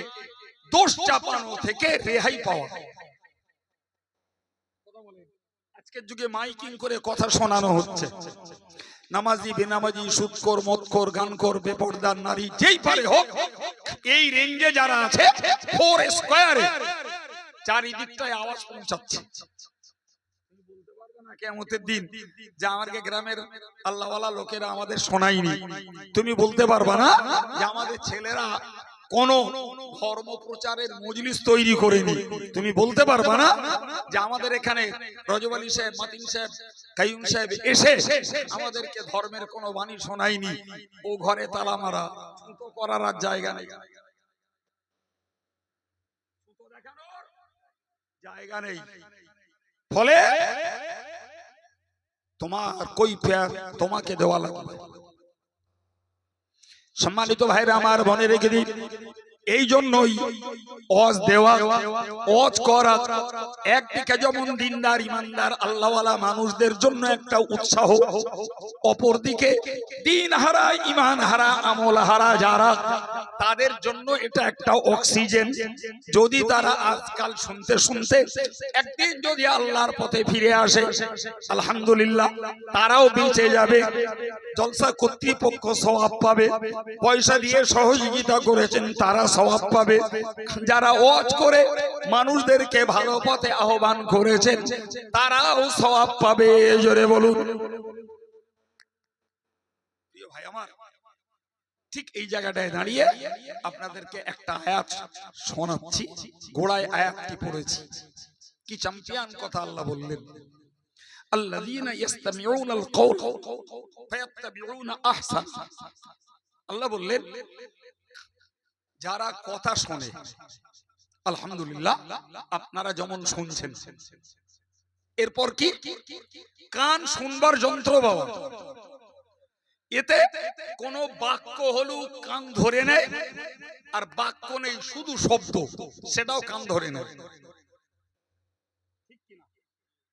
দোষ চাপানো থেকে রেহাই পাওয়া। আজকের যুগে মাইকিং করে কথা শোনানো হচ্ছে, নামাজি, বেনামাজি, সুদখোর, মদখোর, গানখোর, বেপরদার নারী যেই পারে হোক, এই রেঞ্জে যারা আছে 4 স্কয়ারে চারিদিকটায় আওয়াজ পৌঁছাচ্ছে। কিয়ামতের দিন যে আমাদের গ্রামের আল্লাহওয়ালা লোকেরা আমাদের শোনায়নি, তুমি বলতে পারবা না যে আমাদের ছেলেরা কোন ধর্ম প্রচারের মজলিস তৈরি করেনি। তুমি বলতে পারবা না যে আমাদের এখানে রজব আলী সাহেব, মাতিন সাহেব, কাইয়ুম সাহেব এসে আমাদেরকে ধর্মের কোন বাণী শোনায়নি। ও ঘরে তালা মারা, ছুতো করার আর জায়গা নেই, জায়গা নেই। ফলে তোমার কই তোমাকে দেওয়া লাগবে। সম্মানিত ভাইরা আমার, মনে রেখে দিন, এই জন্যই ওয়াজ দেওয়া, ওয়াজ করা একদিকে যেমন দিনদার ইমানদার আল্লাহওয়ালা মানুষদের জন্য একটা উৎসাহ, অপরদিকে দিন হারা, ইমান হারা, আমল হারা যারা, তাদের জন্য এটা একটা অক্সিজেন। যদি তারা আজকাল শুনতে শুনতে একদিন যদি আল্লাহর পথে ফিরে আসে, আলহামদুলিল্লাহ, তারাও বেঁচে যাবে, জলসা কর্তৃপক্ষ সওয়াব পাবে, পয়সা দিয়ে সহযোগিতা করেছেন তারা সওয়াব পাবে, যারা ওয়াজ করে মানুষদেরকে ভালো পথে আহ্বান করেছেন তারাও সওয়াব পাবে। জোরে বলুন। প্রিয় ভাই আমার, ঠিক এই জায়গাটায় দাঁড়িয়ে আপনাদেরকে একটা আয়াত শোনাচ্ছি। ঘোড়ায় আয়াতটি পড়েছি, কি চ্যাম্পিয়ন কথা আল্লাহ বললেন, আল্লাযীনা ইসতামিউনাল কওল ফায়াত্তাবিউনা আহসান। আল্লাহ বললেন যারা কথা শোনে, আলহামদুলিল্লাহ আপনারা যেমন শুনছেন, এরপর কি কান শুনবার যন্ত্র বাবা, এতে কোন বাক্য হলো কান ধরে নেয়, আর বাক্য নেই শুধু শব্দ, সেটাও কান ধরে নেয়।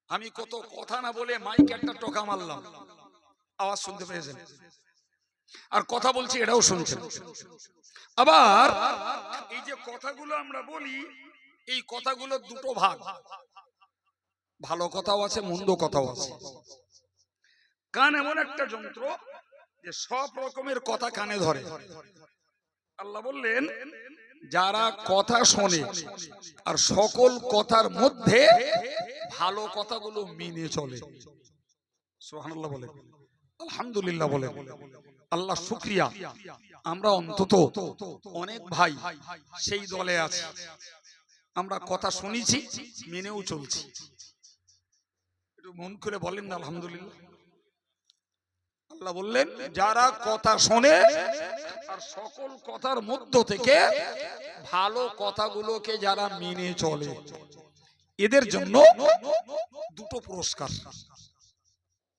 আমি কত কথা না বলে মাইক একটা টোকা মারলাম, আওয়াজ শুনতে পেয়েছেন, আর কথা বলছি এটাও শুনছেন। আবার এই যে কথাগুলো আমরা বলি, এই কথাগুলো দুটো ভাগ, ভালো কথাও আছে, মন্দ কথাও আছে। কান এমন একটা যন্ত্র যে সব রকমের কথা কানে ধরে। আল্লাহ বললেন যারা কথা শোনে আর সকল কথার মধ্যে ভালো কথাগুলো মেনে চলে, সুবহানাল্লাহ বলে, আলহামদুলিল্লাহ বলে, আল্লাহ শুকরিয়া, আমরা অন্তত অনেক ভাই সেই দলে আছি, আমরা কথা শুনেছি, মেনেও চলছি। একটু মন খুলে বলেন না আলহামদুলিল্লাহ। আল্লাহ বললেন যারা কথা শোনে আর সকল কথার মধ্য থেকে ভালো কথাগুলোকে যারা মেনে চলে, এদের জন্য দুটো পুরস্কার।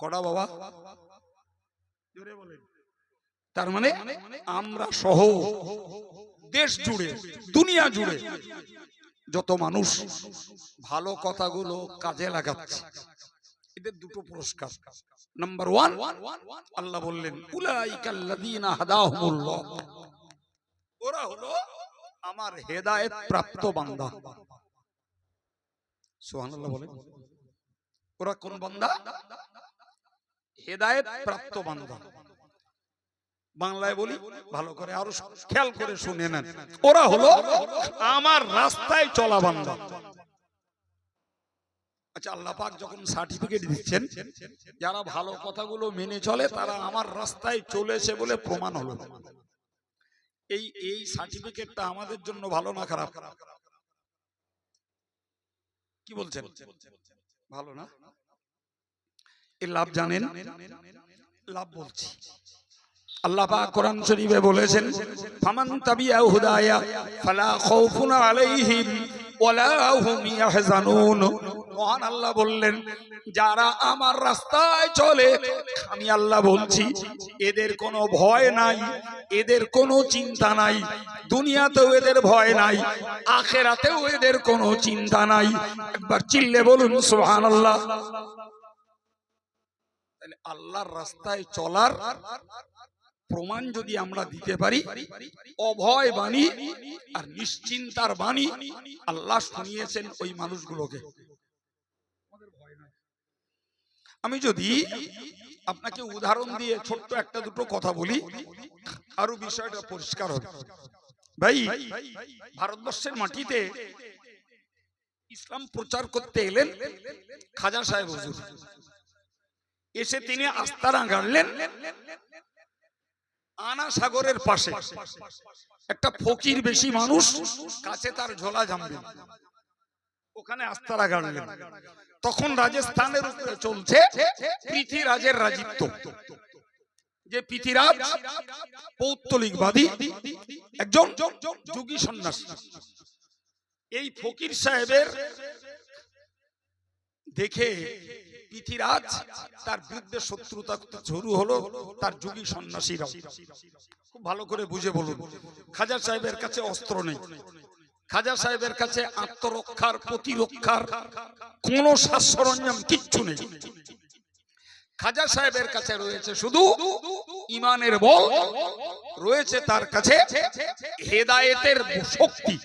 কটা বাবা? জোরে বলেন। তার মানে আমরা সহ দেশ জুড়ে, দুনিয়া জুড়ে যত মানুষ ভালো কথাগুলো কাজে লাগাচ্ছে, এদের দুটো পুরস্কার। নাম্বার 1, আল্লাহ বললেন উলাইকাল্লাযীনা হাদাহুমুল্লাহ, ওরা হলো আমার হেদায়েত প্রাপ্ত বান্দা। সুবহানাল্লাহ বলেন। ওরা কোন বান্দা? হেদায়েত প্রাপ্ত বান্দা। বাংলায় বলি ভালো করে, আরো খেয়াল করে শুনে নেন, ওরা হলো আমার রাস্তায় চলা বান্দা। আচ্ছা, আল্লাহ পাক যখন সার্টিফিকেট দিচ্ছেন যারা ভালো কথাগুলো মেনে চলে তারা আমার রাস্তায় চলেছে বলে প্রমাণ হলো, এই সার্টিফিকেটটা আমাদের জন্য ভালো না খারাপ? কি বলছেন? ভালো না? এই লাভ জানেন? লাভ বলছি। আল্লাহ পাক কোরআন শরীফে বলেছেন ফামান তাবিয়া হুদায়া ফালা খাউফুন আলাইহিম ওয়ালা হুম ইয়াহজানুন। মহান আল্লাহ বললেন যারা আমার রাস্তায় চলে, আমি আল্লাহ বলছি এদের কোনো ভয় নাই, এদের কোনো চিন্তা নাই, দুনিয়াতেও এদের ভয় নাই, আখিরাতেও এদের কোনো চিন্তা নাই। একবার চিল্লে বলুন সুবহানাল্লাহ। তাহলে আল্লাহর রাস্তায় চলার প্রমাণ যদি আমরা দিতে পারি, অভয় বাণী আর নিশ্চিন্তার বাণী আল্লাহ শুনিয়েছেন ওই মানুষগুলোকে। আমি যদি আপনাকে উদাহরণ দিয়ে ছোট্ট একটা দুটো কথা বলি, আরো বিষয়টা পরিষ্কার হবে। ভাই, ভারতবর্ষের মাটিতে ইসলাম প্রচার করতে এলেন খাজা সাহেব হুজুর। এসে তিনি আস্তানা গাড়লেন আনা সাগরের পাশে একটা ফকির বেশি মানুষ, কাছে তার ঝোলা জামবে, ওখানে আস্তারা গাড়লেন। তখন রাজস্থানের উপরে চলছে পৃথ্বীরাজের রাজত্ব। যে পৃথ্বীরাজ পৌত্তলিকবাদী একজন যোগী সন্ন্যাসী। এই ফকির সাহেবের দেখে পৃথ্বীরাজ তার বিরুদ্ধে শত্রুতা শুরু হলো। তার যোগী সন্ন্যাসীরা, খুব ভালো করে বুঝে বলুন, খাজা সাহেবের কাছে অস্ত্র নেই, খাজা সাহেবের কাছে আত্মরক্ষার প্রতিরক্ষার কোন সরঞ্জাম কিচ্ছু নেই। খাজা সাহেবের কাছে রয়েছে শুধু ইমানের বল, রয়েছে তার কাছে হেদায়েতের শক্তি।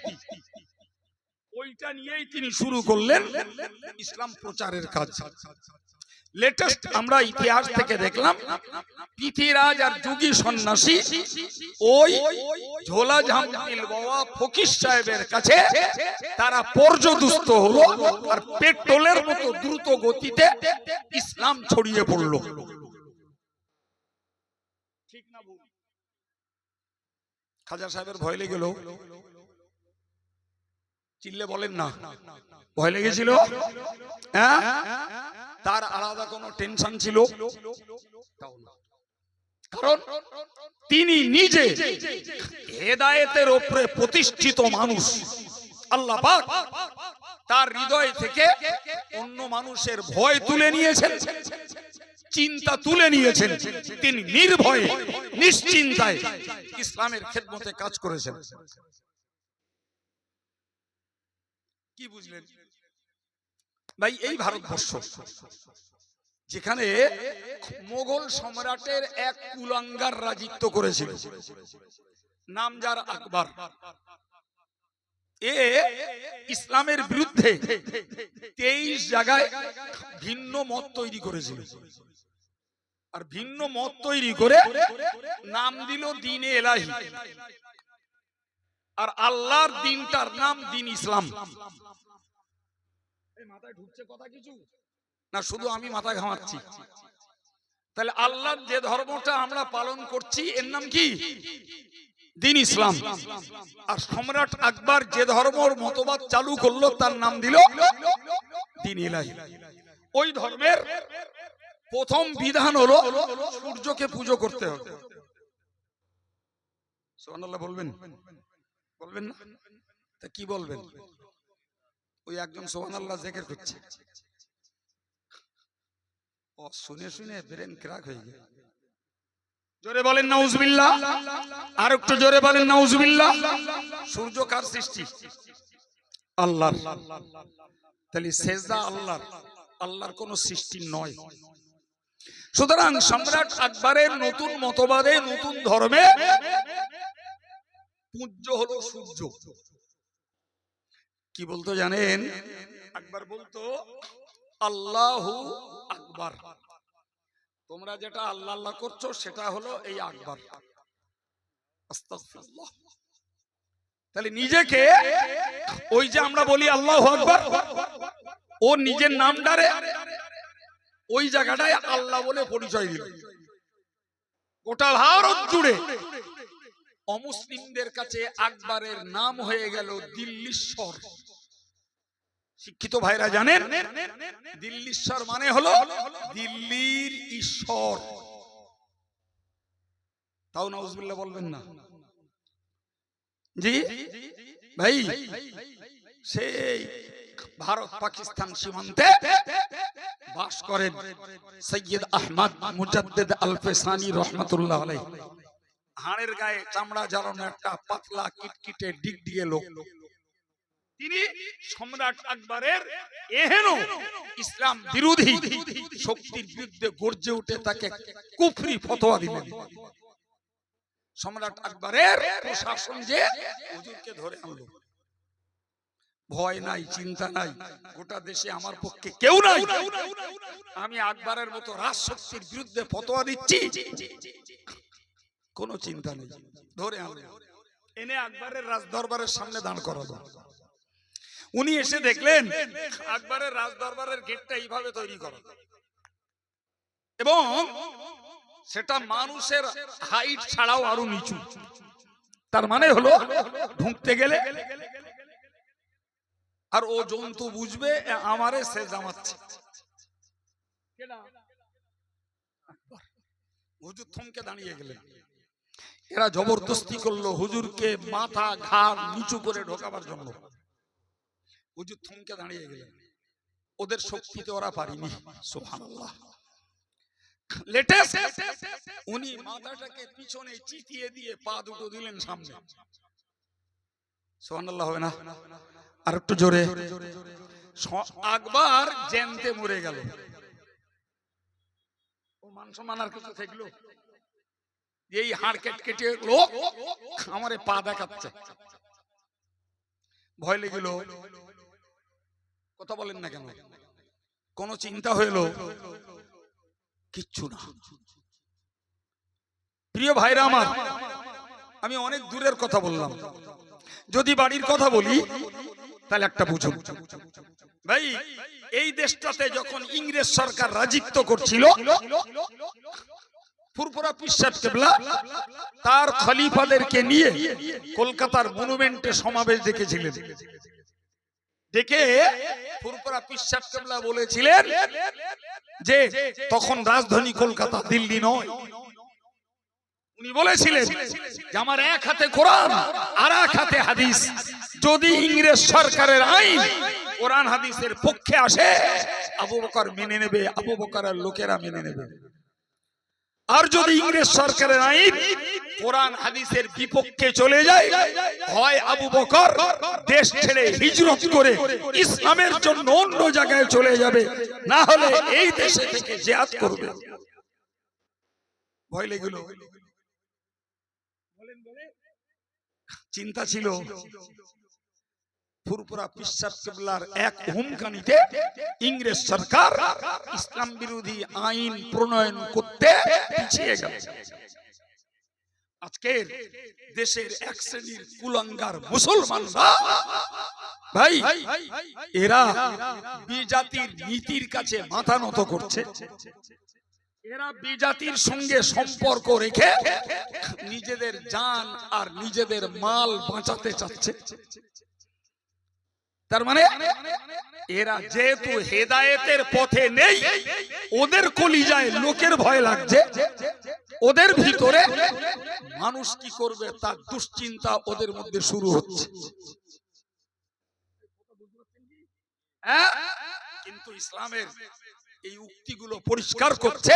ওইটা নিয়েই তিনি শুরু করলেন ইসলাম প্রচারের কাজ। লেটেস্ট আমরা ইতিহাস থেকে দেখলাম পৃথ্বীরাজ আর যোগী সন্ন্যাসী ওই ঝোলা ঝামপিল বাবা ফকির সাহেবের কাছে তারা পর্যদুস্ত হলো, আর পেট্রোলের মতো দ্রুত গতিতে ইসলাম ছড়িয়ে পড়লো। ঠিক না? খাজা সাহেবের ভয় লেগে গেল, চিল্লে বলেন না, ভয় লেগেছিল। হ্যাঁ, তার আলাদা কোনো টেনশন ছিল? কারণ তিনি নিজে হেদায়েতের উপরে প্রতিষ্ঠিত মানুষ। আল্লাহ পাক তার হৃদয় থেকে অন্য মানুষের ভয় তুলে নিয়েছেন, চিন্তা তুলে নিয়েছেন। তিনি নির্ভয়ে নিশ্চিন্তায় ইসলামের খেদমতে কাজ করেছেন। কি বুঝলেন ভাই? এই ভারতবর্ষ যেখানে মোগল সম্রাটের এক কুলাঙ্গার রাজত্ব করেছিল, নাম যার আকবর, এ ইসলামের বিরুদ্ধে 23 জায়গায় ভিন্ন মত তৈরি করেছিল। আর ভিন্ন মত তৈরি করে নাম দিল দ্বীন এলাহি। আর আল্লাহর দ্বীনটার নাম দ্বীন ইসলাম। মাথায় ঢুকছে কথা কিছু না? শুধু আমি মাথা ঘামাচ্ছি? তাহলে আল্লাহর যে ধর্মটা আমরা পালন করছি এর নাম কি? দ্বীন ইসলাম। আর সম্রাট আকবর যে ধর্মের মতবাদ চালু করলো তার নাম দিল দ্বীন ইলাহি। ওই ধর্মের প্রথম বিধান হলো সূর্যকে পুজো করতে হবে। সুবহানাল্লাহ বলবেন? বলবেন না? তা কি বলবেন? ওই একজন সুবহানাল্লাহ জিকির করছে, ও শুনে শুনে ব্রেন ক্র্যাক হয়ে গেল। জোরে বলেন নাউজুবিল্লাহ। আর একটু জোরে বলেন নাউজুবিল্লাহ। সূর্য কার সৃষ্টি? আল্লাহর। তাহলে সেজদা আল্লাহর, আল্লাহর কোন সৃষ্টি নয়। সুতরাং সম্রাট আকবরের নতুন মতবাদে, নতুন ধর্মে পূজ্য হলো সূর্য। কি বলতো জানেন? আকবর বলতো আল্লাহু আকবর। তোমরা যেটা আল্লাহ আল্লাহ করছো সেটা হলো এই আকবর। আস্তাগফিরুল্লাহ। তাহলে নিজেকে ওই যে আমরা বলি আল্লাহু আকবর, ও নিজের নামটারে ওই জায়গাটায় আল্লাহ বলে পরিচয় দিল। গোটা ভারত জুড়ে অমুসলিমদের কাছে আকবরের নাম হয়ে গেল দিল্লীশ্বর। শিক্ষিত ভাইরা জানেন দিল্লীশ্বর মানে হলো দিল্লির ঈশ্বর। তাও নাউজুবিল্লাহ বলবেন না? জি ভাই, সেই ভারত পাকিস্তান সীমান্তে বাস করেন সৈয়দ আহমদ মুজাদ্দিদ আল-ফেসানি রহমাতুল্লাহ আলাইহি। হাড়ের গায়ে চামড়া জ্বালানো একটা পাতলা কিটকিটে ডিগডিগে লোক। তিনি সম্রাট আকবরের এহেন ইসলাম বিরোধী শক্তির বিরুদ্ধে গর্জে উঠে তাকে কুফরি ফতোয়া দিলেন। সম্রাট আকবরের প্রশাসন যে হুজুরকে ধরে আনলো। ভয় নাই, চিন্তা নাই, গোটা দেশে আমার পক্ষে কেউ নাই, আমি আকবরের মতো রাজশক্তির বিরুদ্ধে ফতোয়া দিচ্ছি, কোনো চিন্তা নেই। ধরে আনলো, এনে আকবরের রাজদরবারের সামনে দাঁড় করালো। উনি এসে দেখলেন আকবরের রাজদরবারের গেটটা এইভাবে তৈরি করা, এবং সেটা মানুষের হাইট ছাড়াও আরো নিচু। তার মানে হলো ঢুকতে গেলে আর ও জন্তু বুঝবে আমারে সে জামাচ্ছে। হুজুর থমকে দাঁড়িয়ে গেলেন। এরা জবরদস্তি করলো হুজুরকে মাথা ঘাড় নিচু করে ঢোকাবার জন্য। হুজুর থমকে দাঁড়িয়ে গেলেন। ওদের শক্তিতে ওরা পারেনি। সুবহানাল্লাহ। লেটেস্ট উনি মাথাটাকে পিছনে চিতিয়ে দিয়ে পা দুটো দিলেন সামনে। সুবহানাল্লাহ হবে না? আর একটু জোরে। একবার জ্যান্তে মরে গেল। ও মান সম্মান আর কিছু থাকলো? এই হাড় কেটে লোক আমারে পা দেখাচ্ছে। ভয় লেগেল। কথা বলেন না কেন? কোন চিন্তা হইলো? কিচ্ছু না। প্রিয় ভাইরা আমার, আমি অনেক দূরের কথা বললাম। যদি বাড়ির কথা বলি তাহলে একটা বুঝুন ভাই, এই দেশটাতে যখন ইংরেজ সরকার রাজত্ব করছিল, ফুরফুরা পীর সাহেব কেবলা তার খলিফাদেরকে নিয়ে কলকাতার মনুমেন্টে সমাবেশ ডেকেছিলেন। ডেকে ফুরফুরা পীর সাহেব কেবলা বলেছিলেন যে তখন রাজধানী কলকাতা, দিল্লি নয়। উনি বলেছিলেন যে আমার এক হাতে কোরআন আর এক হাতে হাদিস। যদি ইংরেজ সরকারের আইন কোরআন হাদিসের পক্ষে আসে, আবু বকর মেনে নেবে, আবু বকরের লোকেরা মেনে নেবে। আর যদি ইংরেজ সরকারের আইন কোরআন হাদিসের বিপক্ষে চলে যায়, হয় আবু বকর দেশ ছেড়ে হিজরত করে ইসলামের জন্য অন্য জায়গায় চলে যাবে, না হলে এই দেশে থেকে জিহাদ করবে। ভয় লেগেল। চিন্তা ছিল ফুরফুরা পীর সাহেব কেবলার এক হুমকানিতে ইংরেজ সরকার ইসলাম বিরোধী আইন প্রণয়ন করতে পিছিয়ে গেল। আজকের দেশের এক শ্রেণীর কুলাঙ্গার মুসলমানরা ভাই, এরা বিজাতির নীতির কাছে মাথা নত করছে। এরা বিজাতির সঙ্গে সম্পর্ক রেখে নিজেদের জান আর নিজেদের মাল বাঁচাতে চাচ্ছে। তার মানে এরা যেহেতু হেদায়েতের পথে নেই, ওদের কলিজায় লোকের ভয় লাগছে, ওদের ভিতরে মানুষ কি করবে তার দুশ্চিন্তা ওদের মধ্যে শুরু হচ্ছে। কিন্তু ইসলামের এই উক্তিগুলো পরিষ্কার করছে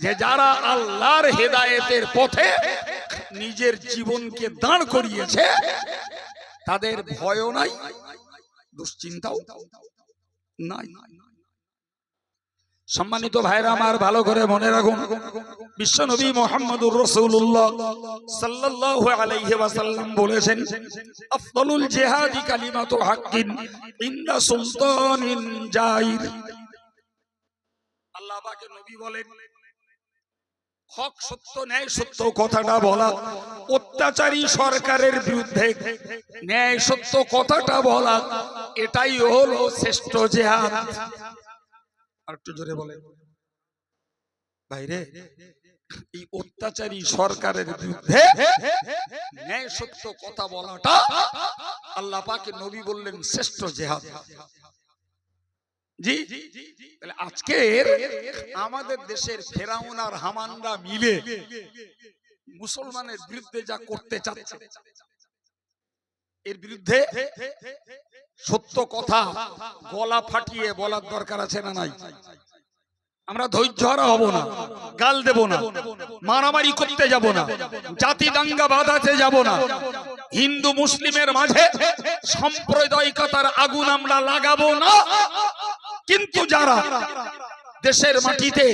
যে যারা আল্লাহর হেদায়েতের পথে নিজের জীবনকে দাঁড় করিয়েছে, তাদের ভয়ও নাই, দুশ্চিন্তাও নাই। সম্মানিত ভাইরা আমার, ভালো করে মনে রাখুন, বিশ্বনবী মুহাম্মদুর রাসূলুল্লাহ সাল্লাল্লাহু আলাইহি ওয়াসাল্লাম বলেছেন, আফদালুল জিহাদি কালিমাতু হাক্কিন ইনদা সুলতানিন জাইর। আল্লাহ পাকের নবী বলেন, হক সত্য, ন্যায় সত্য কথাটা বলা, অত্যাচারী সরকারের বিরুদ্ধে ন্যায় সত্য কথাটা বলা, এটাই হলো শ্রেষ্ঠ জিহাদ। আর একটু জোরে বলেন ভাইরে, এই অত্যাচারী সরকারের বিরুদ্ধে ন্যায় সত্য কথা বলাটা আল্লাহ পাকের নবী বললেন শ্রেষ্ঠ জিহাদ। জি, আজকে আমাদের দেশের ফেরাউন আর হামানরা মিলে মুসলমানের বিরুদ্ধে যা করতে চাচ্ছে, এর বিরুদ্ধে সত্য কথা গলা ফাটিয়ে বলার দরকার আছে না নাই? আমরা ধৈর্য হারা হব না, গাল দেব না, মারামারি করতে যাব না, জাতি দাঙ্গা বাঁধাতে যাব না, হিন্দু মুসলিমের মাঝে সাম্প্রদায়িকতার আগুন আমরা লাগাবো না। কিন্তু যারা দেশের মাটিতে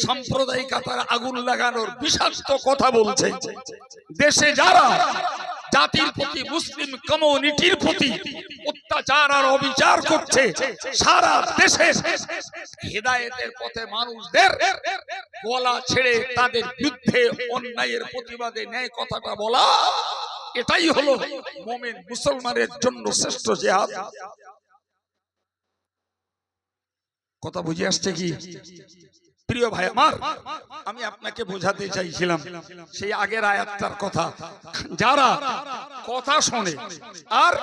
সাম্প্রদায়িকতার আগুন লাগানোর বিষাক্ত কথা বলছে, দেশে যারা জাতির প্রতি, মুসলিম কমিউনিটির প্রতি অত্যাচার আর অবিচার করছে, সারা দেশে হেদায়েতের পথে মানুষদের গলা ছেড়ে তাদের বিরুদ্ধে অন্যায়ের প্রতিবাদে ন্যায় কথাটা বলা, এটাই হলো মুমিন মুসলমানের জন্য শ্রেষ্ঠ জিহাদ। কথা বুঝে আসছে কি? প্রিয় ভাই আমার, আমি আপনাকে বোঝাতে চাইছিলাম সেই আগের আয়াতটার কথা। যারা কথা শোনে আর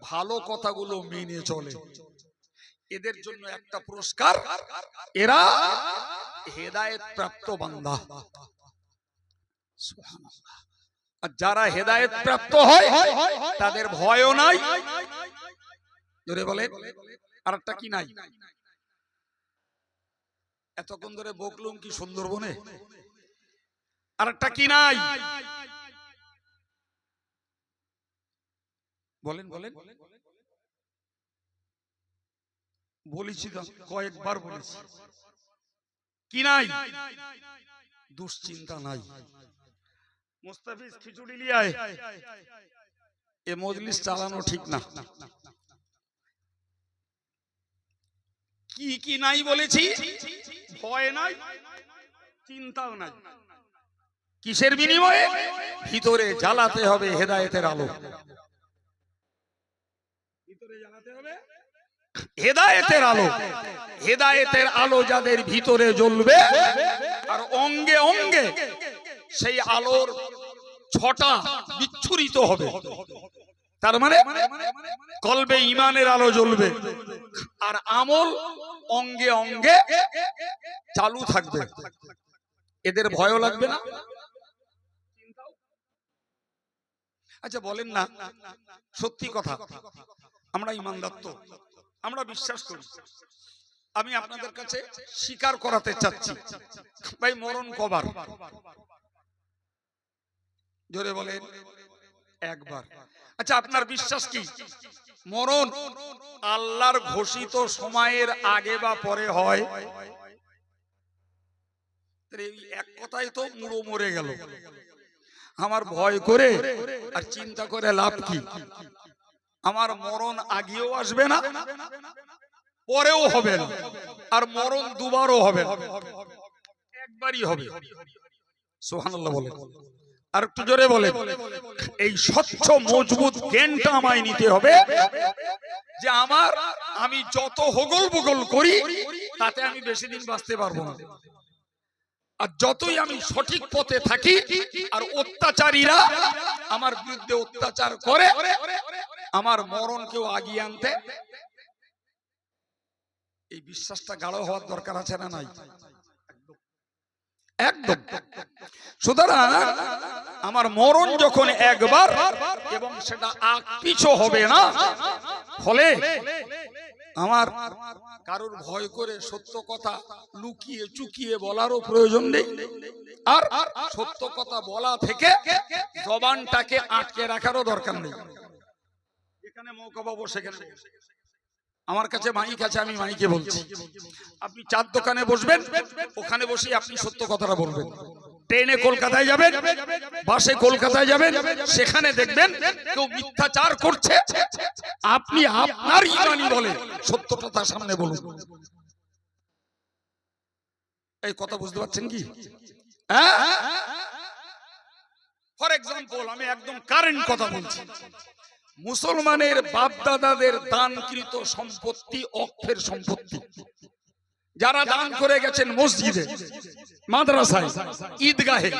ভালো কথাগুলো মেনে চলে, এদের জন্য একটা পুরস্কার, এরা হেদায়েত প্রাপ্ত বান্দা। সুবহানাল্লাহ। আর যারা হেদায়েত প্রাপ্ত হয় তাদের ভয়ও নাই। জোরে বলেন, আরেকটা কি নাই? এতক্ষণ ধরে বকলুম কি সুন্দরবনে, আরেকটা কি নাই? বলেন বলেন। বলেছি তো, কয়েকবার বলেছি। কি নাই? দুশ্চিন্তা নাই। মুস্তাফিজ খিচুড়ি নিয়ে আয়, এ মজলিস চালানো ঠিক না। কি কি নাই বলেছি? ভয় নাই, চিন্তাও নাই। কিসের বিনিময়ে? ভিতরে জ্বালাতে হবে হেদায়েতের আলো। ভিতরে জ্বালাতে হবে হেদায়েতের আলো। হেদায়েতের আলো যাদের ভিতরে জ্বলবে আর অঙ্গে অঙ্গে সেই আলোর ছটা বিচ্ছুরিত হবে, তার মানে কলবে ঈমানের আলো জ্বলবে আর আমল অঙ্গে অঙ্গে চালু থাকবে। এদের ভয়ও লাগবে না। আচ্ছা বলেন না, সত্যি কথা, আমরা ঈমানদার তো, আমরা বিশ্বাস করি। আমি আপনাদের কাছে স্বীকার করাতে চাচ্ছি, ভাই মরণ কবার? জোরে বলেন। একবার। আচ্ছা আপনার বিশ্বাস কি মরণ আল্লাহর ঘোষিত সময়ের আগে বা পরে হয়? এক কথায় তো মুড়ো মরে গেল। আমার ভয় করে আর চিন্তা করে লাভ কি? আমার মরণ আগেও আসবে না, পরেও হবে না, আর মরণ দুবারও হবে না, একবারই হবে। সুবহানাল্লাহ বলে। আর একটু জোরে বলে। এই স্বচ্ছ মজবুত জ্ঞানটা আমায় নিতে হবে যে আমি যত হগল বগল করি তাতে আমি বেশি দিন বাঁচতে পারবো না। আর যতই আমি সঠিক পথে থাকি আর অত্যাচারীরা আমার বিরুদ্ধে অত্যাচার করে, আমার মরণকেও আগিয়ে আনতে এই বিশ্বাসটা গাঢ় হওয়ার দরকার আছে না নাই? একদম। সুতরাং আমার মরণ যখন একবার এবং সেটা আগ পিছু হবে না, ফলে আমার কারোর ভয় করে সত্য কথা লুকিয়ে চুকিয়ে বলারও প্রয়োজন নেই, আর সত্য কথা বলা থেকে জবানটাকে আটকে রাখারও দরকার নেই। যেখানে মৌকা পাবো সেখানে। আমার কাছে মাইক আছে, আমি মাইকে বলছি। আপনি চার দোকানে বসবেন, ওখানে বসে আপনি সত্য কথাটা বলবেন। ট্রেনে কলকাতায় যাবেন, বাসে কলকাতায় যাবেন, সেখানে দেখবেন কেউ মিথ্যাচার করছে, আপনি আপনার ঈমানি বলে সত্যটা তার সামনে বলুন। এই কথা বুঝতে পারছেন কি? ফর এক্সাম্পল, আমি একদম কারেন্ট কথা বলছি। মুসলমানের বাপদাদাদের দানকৃত সম্পত্তি অক্ষের সম্পত্তি, যারা দান করে গেছেন মসজিদে, মাদ্রাসায়, ঈদগাহে,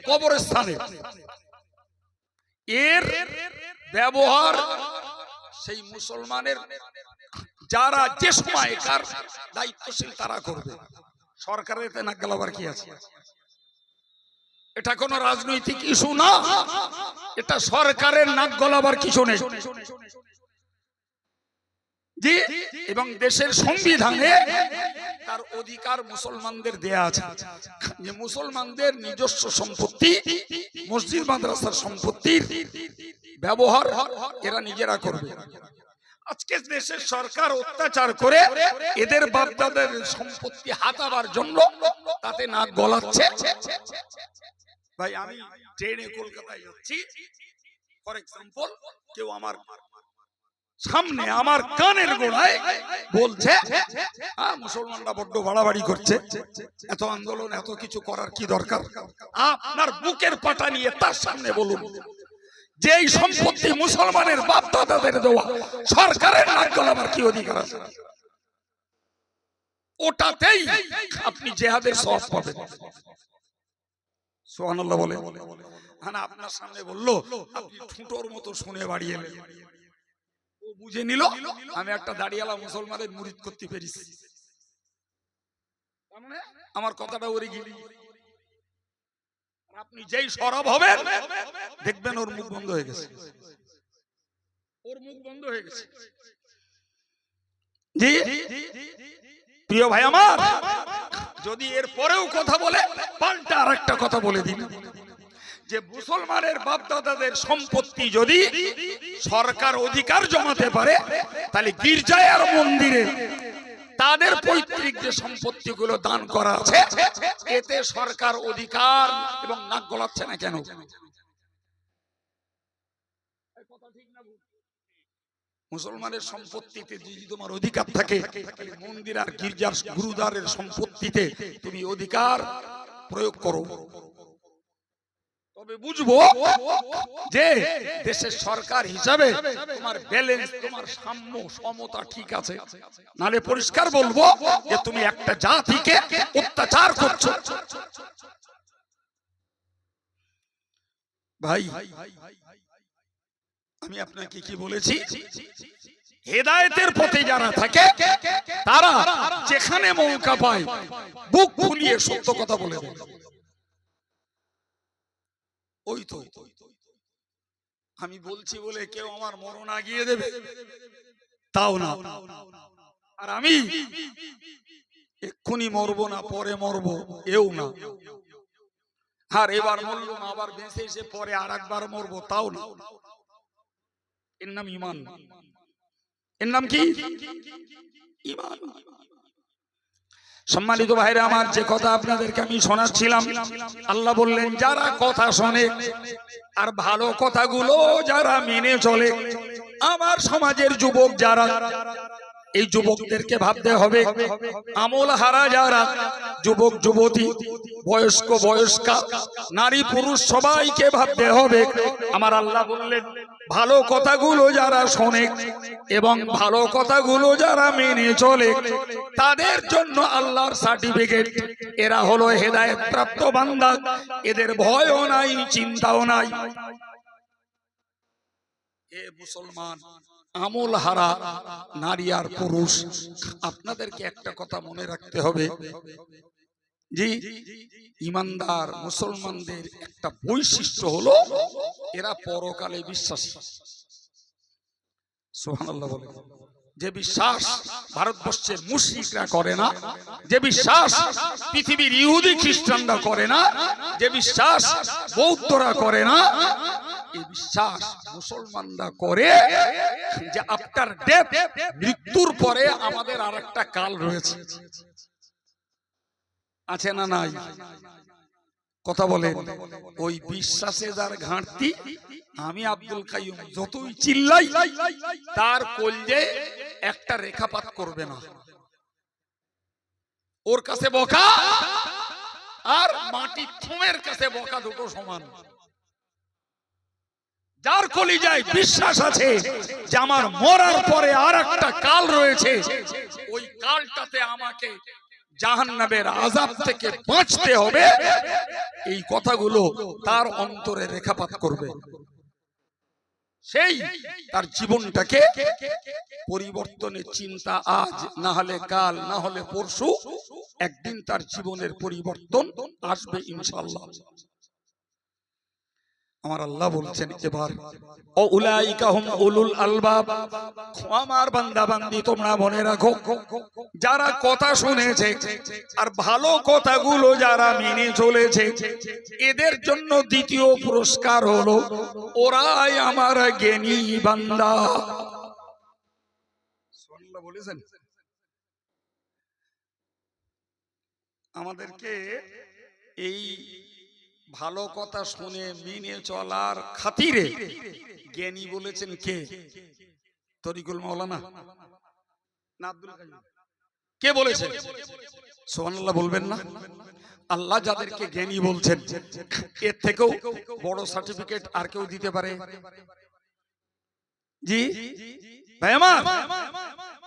কবরস্থানে, এর ব্যবহার সেই মুসলমানের যারা যে সময়কার দায়িত্বশীল তারা করবে। সরকারের এতে নাক গলাবার কি আছে? এটা কোন রাজনৈতিক ইস্যু না, এটা সরকারের নাক গলাবার কিছু নেই। জি, এবং দেশের সংবিধানে তার অধিকার মুসলমানদের দেয়া আছে যে মুসলমানদের নিজস্ব সম্পত্তি, মসজিদ মাদ্রাসার সম্পত্তির ব্যবহার এরা নিজেরা করবে। আজকে দেশের সরকার অত্যাচার করে এদের বাপদাদের সম্পত্তি হাতাবার জন্য তাতে নাক গলাচ্ছে। ভাই আমি ট্রেনে কলকাতায় যাচ্ছি, ফর এক্সাম্পল, কেউ আমার সামনে আমার কানের গোড়ায় বলছে মুসলমানরা বড্ড বাড়াবাড়ি করছে, এত আন্দোলন এত কিছু করার কি দরকার? আপনার বুকের পাটা নিয়ে তার সামনে বলুন যে এই সম্পত্তি মুসলমানের বাপ দাদাদের দেওয়া, সরকারের নাক গলাবার কি অধিকার আছে? ওটাতেই আপনি জিহাদের সওয়াব পাবেন। সুবহানাল্লাহ বলে। না আপনার সামনে বললো, আপনি ঠুঁটোর মতো শুনে বাড়ি এলেন, ও বুঝে নিল আমি একটা দাড়িওয়ালা মুসলমানের মুরিদ করতে পেরেছি, আমার কথাটা ওরে গিয়ে আপনি যেই সরব হবেন দেখবেন ওর মুখ বন্ধ হয়ে গেছে, ওর মুখ বন্ধ হয়ে গেছে। জি প্রিয় ভাই আমার, যদি এর পরেও কথা বলে পাল্টা আরেকটা কথা বলে দিন, যে মুসলমানের বাপ দাদাদের সম্পত্তি যদি সরকার অধিকার জমাতে পারে, তাহলে গির্জায় আর মন্দিরে তাদের পৈতৃক যে সম্পত্তিগুলো দান করা আছে, এতে সরকার অধিকার এবং নাক গলাচ্ছে না কেন? মুসলমানের সম্পত্তিতে যদি তোমার অধিকার থাকে, মন্দির আর গির্জার গুরুদ্বারের সম্পত্তিতে তুমি অধিকার প্রয়োগ করো। তবে বুঝবো যে দেশের সরকার হিসাবে তোমার ব্যালেন্স, তোমার সাম্য সমতা ঠিক আছে, নালে পরিষ্কার বলবো যে তুমি একটা জাতিকে অত্যাচার করছো। ভাই আমি আপনাকে কি বলেছি, হেদায়েতের পথে যারা থাকে তারা যেখানে মৌকা পায় বুক ফুলিয়ে সত্য কথা বলে দেয়। ওই তো আমি বলছি বলে কেউ আমার মরণ আগিয়ে দেবে তাও না, আর আমি এক্ষুনি মরবো না পরে মরবো এও না, আর এবার মরলো না আবার বেঁচে এসে পরে আর একবার মরবো তাও না। এর নাম ঈমান। এর নাম কি? ঈমান। সম্মানিত ভাইরা আমার, যে কথা আপনাদেরকে আমি শোনাচ্ছিলাম, আল্লাহ বললেন যারা কথা শোনে আর ভালো কথাগুলো যারা মেনে চলে, আমার সমাজের যুবক যারা, এই যুবকদেরকে ভাবতে হবে, আমল হারা যারা যুবক যুবতী, বয়স্ক বয়স্কা, নারী পুরুষ সবাইকে ভাবতে হবে। আমার আল্লাহ বললেন ভালো কথাগুলো যারা শোনে এবং ভালো কথাগুলো যারা মেনে চলে, তাদের জন্য আল্লাহর সার্টিফিকেট, এরা হলো হেদায়েত প্রাপ্ত বান্দা, এদের ভয়ও নাই চিন্তাও নাই। এ মুসলমান আমল হারা নারী আর পুরুষ, আপনাদেরকে একটা কথা মনে রাখতে হবে, জি ইমানদার মুসলমানদের একটা বৈশিষ্ট্য হলো এরা পরকালে বিশ্বাসী। সুবহানাল্লাহ বলে। যে বিশ্বাস ভারতবর্ষের মুশরিকরা করে না, যে বিশ্বাস পৃথিবীর ইহুদি খ্রিস্টানরা করে না, যে বিশ্বাস বৌদ্ধরা করে না, এই বিশ্বাস মুসলমানরা করে যে আফটার ডেথ, মৃত্যুর পরে আমাদের আরেকটা কাল রয়েছে। আছে না নাই? কথা বলে। ওই বিশ্বাসে যার ঘাটতি, আমি আব্দুল কাইয়ুম যতই চিল্লাই তার কলজে একটা রেখাপাত করবে না। ওর কাছে বকা আর মাটির থুমের কাছে বকা দুটো সমান। যার কলিজায় বিশ্বাস আছে যে আমার মরার পরে আর একটা কাল রয়েছে, ওই কালটাতে আমাকে জাহান্নামের আযাব থেকে বাঁচতে হবে, এই কথাগুলো তার অন্তরে রেখাপাত করবে। সেই তার জীবনটাকে পরিবর্তনের চিন্তা আজ না হলে কাল, না হলে পরশু, একদিন তার জীবনের পরিবর্তন আসবে ইনশাআল্লাহ। আমার আল্লাহ বলছেন এবার, ও উলাইকা হুম উলুল আলবাব, আমার বান্দা বান্দি তোমরা মনে রাখো, যারা কথা শুনেছে আর ভালো কথাগুলো যারা মেনে চলেছে, এদের জন্য দ্বিতীয় পুরস্কার হলো ওরাই আমার জ্ঞানী বান্দা। সুবহানাল্লাহ বলেছেন। আমাদেরকে এই ভালো কথা শুনে মেনে চলার খাতিরে জ্ঞানী বলেছেন কে? তরিকুল মাওলানা না আব্দুল কাইয়ুম? কে বলেছেন? সুবহানাল্লাহ বলবেন না? আল্লাহ যাদেরকে জ্ঞানী বলছেন, এর থেকেও বড় সার্টিফিকেট আর কেউ দিতে পারে? জি ভাই আমার,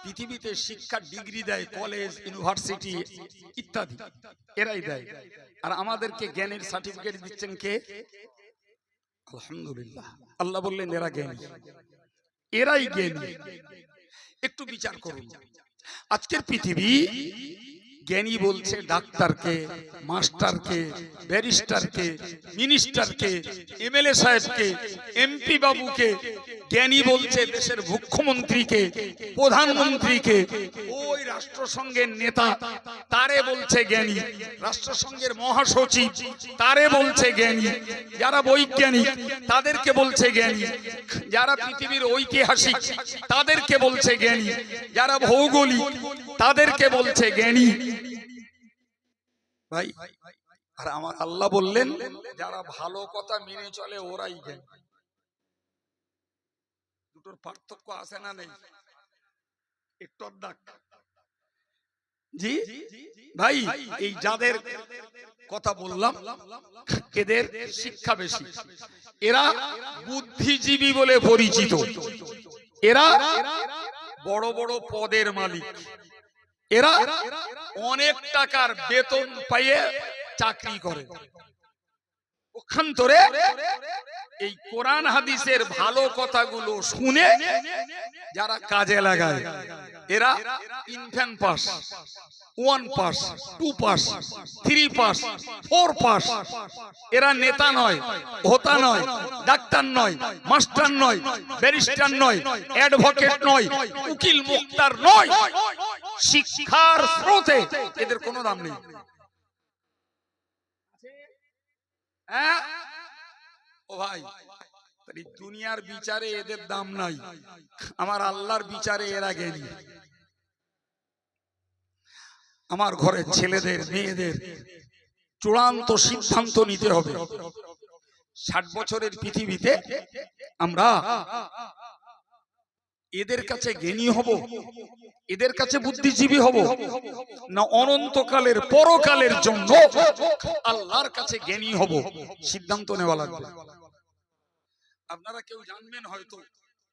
পৃথিবীতে শিক্ষার ডিগ্রি দেয় কলেজ, ইউনিভার্সিটি ইত্যাদি, এরাই দেয়। আর আমাদেরকে জ্ঞানের সার্টিফিকেট দিচ্ছেন কে? আলহামদুলিল্লাহ। আল্লাহ বললেন এরা জ্ঞানী, এরাই জ্ঞানী। একটু বিচার করুন, আজকের পৃথিবী জ্ঞানী বলছে ডাক্তারকে, মাস্টারকে, ব্যারিস্টারকে, মিনিস্টারকে, এমএলএ সাহেবকে, এমপি বাবুকে। জ্ঞানী বলছে দেশের মুখ্যমন্ত্রীকে, প্রধানমন্ত্রীকে, ওই রাষ্ট্রসংঘের নেতা তারে বলছে জ্ঞানী, রাষ্ট্রসংঘের মহাসচিব তারে বলছে জ্ঞানী, যারা বৈজ্ঞানিক তাদেরকে বলছে জ্ঞানী, যারা পৃথিবীর ঐতিহাসিক তাদেরকে বলছে জ্ঞানী, যারা ভৌগোলিক তাদেরকে বলছে জ্ঞানী। ভাই, আর আমার আল্লাহ বললেন যারা ভালো কথা মেনে চলে ওরাই জ্ঞানী। দুটোর পার্থক্য আছে না নেই? একটু জি ভাই, এই যাদের কথা বললাম এদের শিক্ষা বেশি, এরা বুদ্ধিজীবী বলে পরিচিত, এরা বড় বড় পদের মালিক, এরা অনেক টাকার বেতন পাইয়ে চাকরি করে। পক্ষান্তরে এই কোরআন হাদিসের ভালো কথাগুলো শুনে যারা কাজে লাগায় এরা ইনফ্যান pass, 1 pass, 2 pass, 3 pass, 4 pass. এরা নেতা নয়, হোতা নয়, ডাক্তার নয়, মাস্টার নয়, ব্যারিস্টার নয়, অ্যাডভোকেট নয়, উকিল মুক্তার নয়। শিক্ষার স্রোতে এদের কোনো দাম নেই। ও ভাই, দুনিয়ার বিচারে এদের দাম নাই, আমার আল্লাহর বিচারে এরা জ্ঞানী। আমার ঘরের ছেলেদের মেয়েদের চূড়ান্ত সিদ্ধান্ত নিতে হবে। 60 বছরের পৃথিবীতে আমরা এদের কাছে জ্ঞানী হব, এদের কাছে বুদ্ধিজীবী হব, না অনন্তকালের পরকালের জন্য আল্লাহর কাছে জ্ঞানী হব? সিদ্ধান্ত নেওয়া লাগবে। আপনারা কেউ জানবেন হয়তো,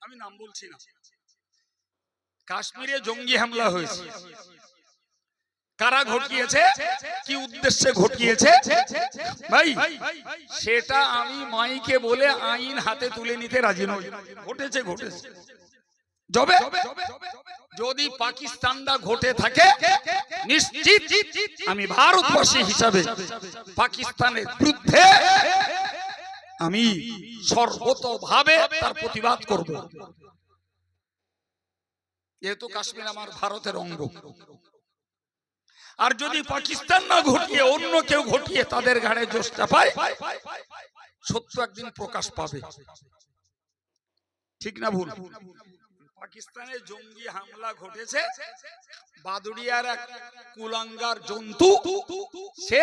আমি নাম বলছি না, কাশ্মীরে জঙ্গি হামলা হয়েছে। কারা ঘটিয়েছে, কি উদ্দেশ্যে ঘটিয়েছে ভাই, সেটা আমি মাইকে বলে আইন হাতে তুলে নিতে রাজি নই। ঘটেছে ঘটেছে। যদি পাকিস্তানটা ঘটে থাকে, নিশ্চিত আমি ভারতবাসী হিসাবে পাকিস্তানের বিরুদ্ধে আমি সর্বতভাবে তার প্রতিবাদ করব। যেহেতু কাশ্মীর আমার ভারতের অঙ্গ। আর যদি পাকিস্তান না ঘটিয়ে অন্য কেউ ঘটিয়ে তাদের ঘাড়ে দোষ চাপায়, সত্য একদিন প্রকাশ পাবে। ঠিক না ভুল? পাকিস্তানে জঙ্গি হামলা ঘটেছে, বাদুড়িয়ার এক কুলাঙ্গার জন্তু, সে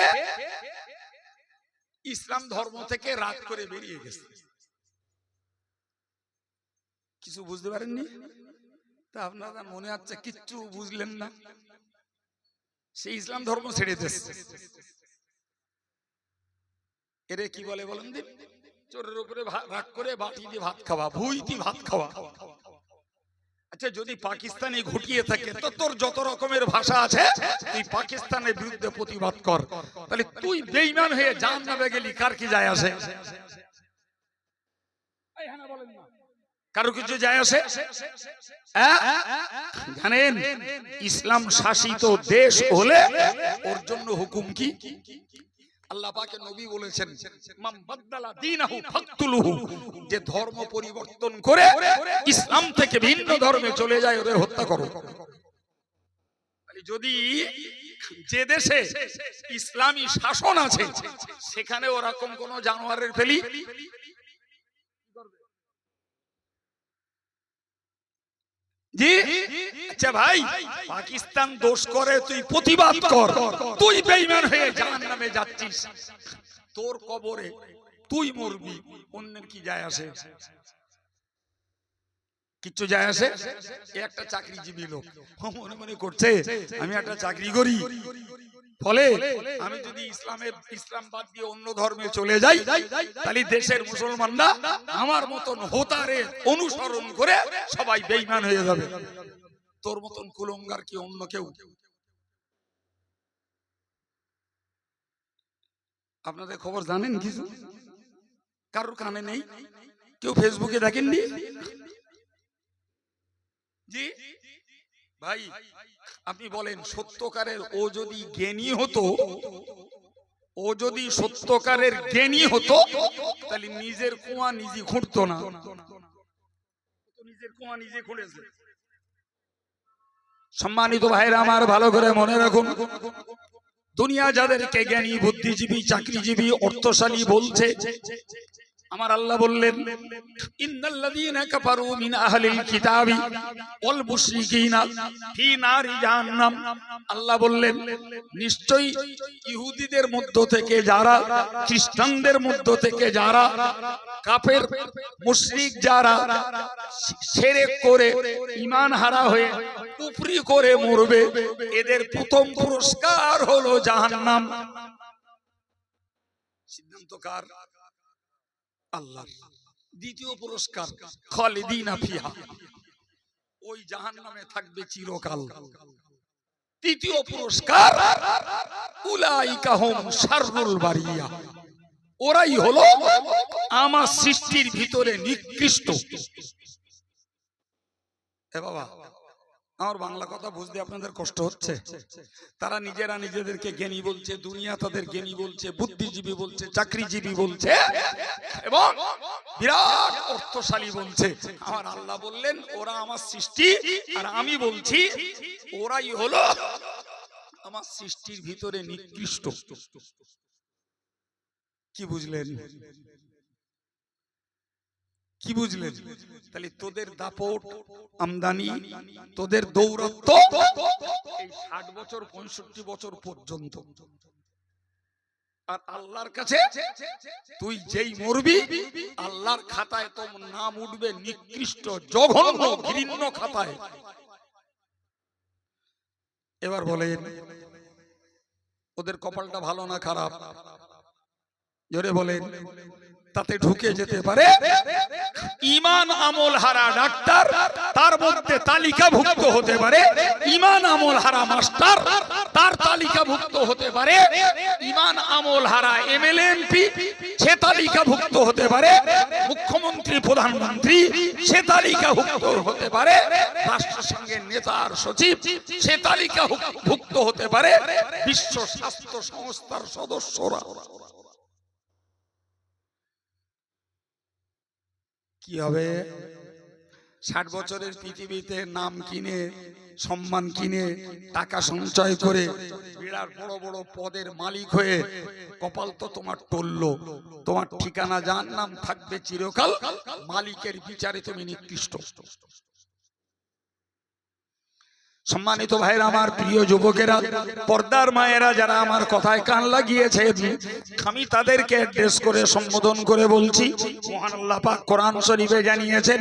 ইসলাম ধর্ম থেকে রাগ করে বেরিয়ে গেছে। কিছু বুঝতে পারেননি? তা আপনারা মনে হচ্ছে কিচ্ছু বুঝলেন না। সে ইসলাম ধর্ম ছেড়ে দিয়েছে। এরে কি বলে বলেন দিন? চোরের উপরে রাগ করে বাটি দিয়ে ভাত খাওয়া, ভুইতি ভাত খাওয়া। আচ্ছা, যদি পাকিস্তানি ঘটিয়ে থাকে তো তোর যত রকমের ভাষা আছে, তুই পাকিস্তানের বিরুদ্ধে প্রতিবাদ কর। তাহলে তুই বেঈমান হয়ে জাহান্নামে গেলি, কার কি যায় আসে? কারো কিছু যায় আসে? জানেন, ইসলাম শাসিত দেশ হলে ওর জন্য হুকুম কি? আল্লাহ পাকের নবী বলেছেন, মান বাদদালা দীনাহু ফাকতুলুহু, যে ধর্ম পরিবর্তন করে ইসলাম থেকে ভিন্ন ধর্মে চলে যায় ওদের হত্যা করো। যদি যে দেশে ইসলামী শাসন আছে সেখানে ওরকম কোন জানোয়ারের ফেলি, জি আচ্ছা ভাই, পাকিস্তান দোষ করে তুই প্রতিবাদ কর, তুই বেঈমান হয়ে জাহান্নামে যাচ্ছিস, তোর কবরে তুই মরবি, অন্যের কি যায় আসে? কিচ্ছু যায় আসে। একটা চাকরিজীবী লোক মনে মনে করছে আমি একটা চাকরি করি, ফলে আমি যদি ইসলাম বাদ দিয়ে অন্য ধর্মে চলে যাই, তাহলে দেশের মুসলমানরা আমার মতন হোতারে অনুসরণ করে সবাই বেঈমান হয়ে যাবে। তোর মতন কুলঙ্গার কি অন্য কেউ? আপনাদের খবর জানেন কিছু? কারোর কানে নেই? কেউ ফেসবুকে দেখেননি? জি ভাই, আপনি বলেন সত্যকারের ও যদি জ্ঞানী হতো, ও যদি সত্যকারের জ্ঞানী হতো, তাহলে নিজের কুয়া নিজে খুঁড়তো না। নিজের কুয়া নিজে খুঁড়েছে। সম্মানিত ভাইরা আমার, ভালো করে মনে রাখুন, দুনিয়া যাদেরকে জ্ঞানী, বুদ্ধিজীবী, চাকরিজীবী, অর্থশালী বলছে, আমার আল্লাহ বললেন ইন্নাল্লাযীনা কাফারু মিন আহলিল কিতাবি ওয়াল মুশরিকিনা ফি নারি জাহান্নাম। আল্লাহ বললেন নিশ্চয়ই ইহুদিদের মধ্য থেকে যারা, খ্রিস্টানদের মধ্য থেকে যারা, কাফের মুশরিক যারা শিরক করে ঈমান হারা হয়ে কুফরি করে মরবে, এদের প্রথম পুরস্কার হলো জাহান্নাম। সিদ্ধান্ত কার? আল্লাহ। দ্বিতীয় পুরস্কার খালিদিনা ফিহা, ওই জাহান্নামে থাকবে চিরকাল। তৃতীয় পুরস্কার উলাইকা হুম শাররুল বারিয়া, ওরাই হলো আমার সৃষ্টির ভিতরে নিকৃষ্ট। এ বাবা, আমার বাংলা কথা বুঝতে আপনাদের কষ্ট হচ্ছে? তারা নিজেরা নিজেদেরকে জ্ঞানী বলছে, দুনিয়া তাদের জ্ঞানী বলছে, বুদ্ধিজীবী বলছে, চাকরিজীবী বলছে এবং বিরাট অর্থশালী বলছে। আমার আল্লাহ বললেন ওরা আমার সৃষ্টি, আর আমি বলছি ওরাই হলো আমার সৃষ্টির ভিতরে নিকৃষ্ট। কি বুঝলেন? কি বুঝলেন? তাহলে তোদের দাপট আমদানি, তোদের দৌরত্ব এই 60 বছর 65 বছর পর্যন্ত, আর আল্লাহর কাছে তুই যেই মরবি, আল্লাহর খাতায় তোর নাম উঠবে নিকৃষ্ট, জঘন্য, ঘৃণ্য খাতায়। এবার বলেন ওদের কপালটা ভালো না খারাপ? জোরে বলেন। তাতে ঢুকে যেতে পারে ঈমান আমল হারা ডাক্তার, তার মধ্যে তালিকাভুক্ত হতে পারে ঈমান আমল হারা মাস্টার, তার তালিকাভুক্ত হতে পারে ঈমান আমল হারা এমএলএ এমপি, সে তালিকাভুক্ত হতে পারে মুখ্যমন্ত্রী প্রধানমন্ত্রী, সে তালিকাভুক্ত হতে পারে রাষ্ট্রসংঘের নেতা আর সচিব, সে তালিকাভুক্ত হতে পারে বিশ্ব স্বাস্থ্য সংস্থার সদস্যরা। কি হবে? 60 বছরের পৃথিবীতে নাম কিনে, সম্মান কিনে, টাকা সঞ্চয় করে বিরাট বড় বড় পদের মালিক হয়ে কপাল তো তোমার টললো, তোমার ঠিকানা জাহান্নাম থাকবে চিরকাল, মালিকের বিচারে তুমি নিকৃষ্ট। সম্মানিত ভাইরা আমার, প্রিয় যুবকেরা, পর্দার মায়েরা যারা আমার কথায় কান লাগিয়েছে, আমি তাদেরকে অ্যাড্রেস করে সম্বোধন করে বলছি, মহান আল্লাহ পাক কোরআন শরীফে জানিয়েছেন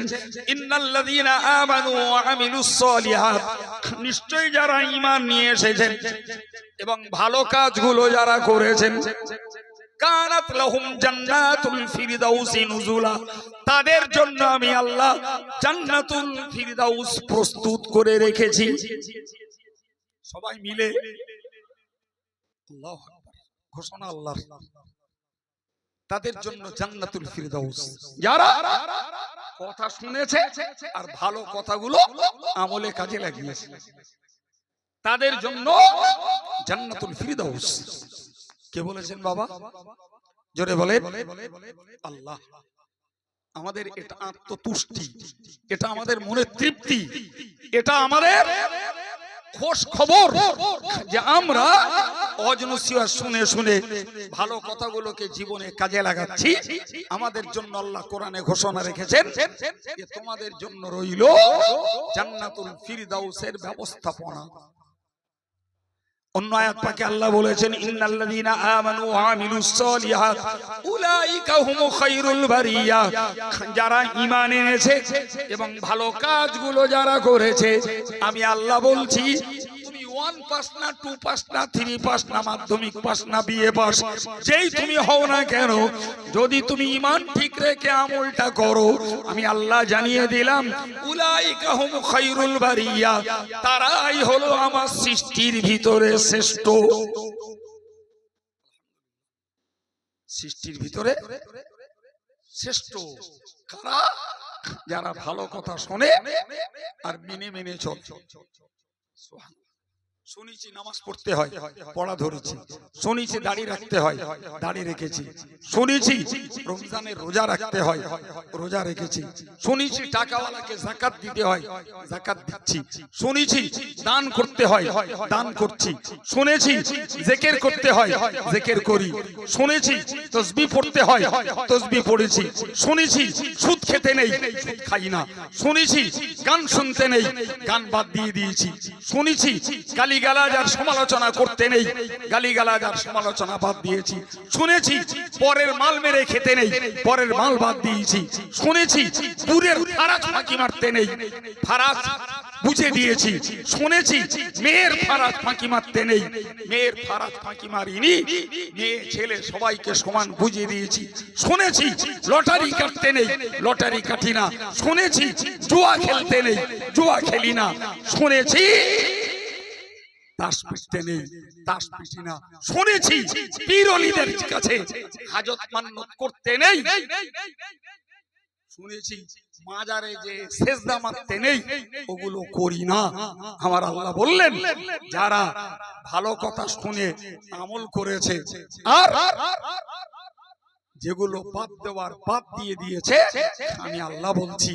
ইন্নাল্লাযীনা আমানু ওয়া আমিলুস সলিহাত, নিশ্চয়ই যারা ঈমান নিয়ে এসেছেন এবং ভালো কাজগুলো যারা করেছেন, কানাত লাহুম জান্নাতুল ফিরদাউসি নুজুলা, তাদের জন্য আমি আল্লাহ জান্নাতুল ফিরদাউস প্রস্তুত করে রেখেছি। সবাই মিলে আল্লাহু আকবার ঘোষণা আল্লাহর, তাদের জন্য জান্নাতুল ফিরদাউস, যারা কথা শুনেছে আর ভালো কথাগুলো আমলে কাজে লাগিয়েছে, তাদের জন্য জান্নাতুল ফিরদাউস। কে বলেছেন বাবা? জোরে বলে আল্লাহ। আমাদের এটা আত্মতুষ্টি, এটা আমাদের মনের তৃপ্তি, এটা আমাদের খোশ খবর যে আমরা অজনসিয়া শুনে শুনে ভালো কথাগুলোকে জীবনে কাজে লাগাচ্ছি। আমাদের জন্য আল্লাহ কোরআনে ঘোষণা রেখেছেন যে তোমাদের জন্য রইল জান্নাতুল ফিরদাউসের ব্যবস্থাপনা। অন্য আয়াত পাকে আল্লাহ বলেছেন ইন্নাল্লাযীনা আমানু ওয়া আমিলুস সালিহাত উলাইকা হুমু খায়রুল বারিয়া, যারা ঈমান এনেছে এবং ভালো কাজগুলো যারা করেছে, আমি আল্লাহ বলছি তুমি 1 পাস না 2 পাস না 3 পাস না মাধ্যমিক পাস না বিএ পাস যেই তুমি হও না কেন, যদি তুমি ঈমান ঠিক রেখে আমলটা করো, আমি আল্লাহ জানিয়ে দিলাম উলাইকা হুমু খায়রুল বারিয়া, তারাই হলো আমার সৃষ্টির ভিতরে শ্রেষ্ঠ। সৃষ্টির ভিতরে শ্রেষ্ঠ কারা? যারা ভালো কথা শোনে আর মেনে মেনে চলে। শুনেছি নামাজ পড়তে হয়, পড়া ধরেছি। শুনেছি দাড়ি রাখতে হয়, দাড়ি রেখেছি। শুনেছি রমজানের রোজা রাখতে হয়, রোজা রেখেছি। শুনেছি টাকাওয়ালাকে যাকাত দিতে হয়, যাকাত দিচ্ছি। শুনেছি দান করতে হয়, দান করছি। শুনেছি জিকির করতে হয়, জিকির করি। শুনেছি তাসবিহ পড়তে হয়, তাসবিহ পড়েছি। শুনেছি সুদ খেতে নেই, সুদ খাই না। শুনেছি গান শুনতে নেই, গান বাদ দিয়ে দিয়েছি। শুনেছি গালিগালাজ আর সমালোচনা করতে নেই, গালিগালাজ আর সমালোচনা বাদ দিয়েছি। শুনেছি পরের মাল মেরে খেতে নেই, পরের মাল বাদ দিয়েছি। শুনেছি পুরের ফারাজ ফাঁকি মারতে নেই, ফারাজ বুঝে দিয়েছি। শুনেছি মেয়ের ফারাজ ফাঁকি মারতে নেই, মেয়ের ফারাজ ফাঁকি মারিনি, মেয়ে ছেলে সবাইকে সমান বুঝিয়ে দিয়েছি। শুনেছি লটারি কাটতে নেই, লটারি কাটি না। শুনেছি জুয়া খেলতে নেই, জুয়া খেলি না। শুনেছি তাস পিটতে নেই, তাস পিটি না। শুনেছি পীর ওলিদের কাছে হাজত মান্নত করতে নেই। শুনেছি মাজারে যে সেজদা মারতে নেই, ওগুলো করি না। আমার আল্লাহ বললেন যারা ভালো কথা শুনে আমল করেছে আর যেগুলো বাদ দেওয়ার বাদ দিয়ে দিয়েছে, আমি আল্লাহ বলছি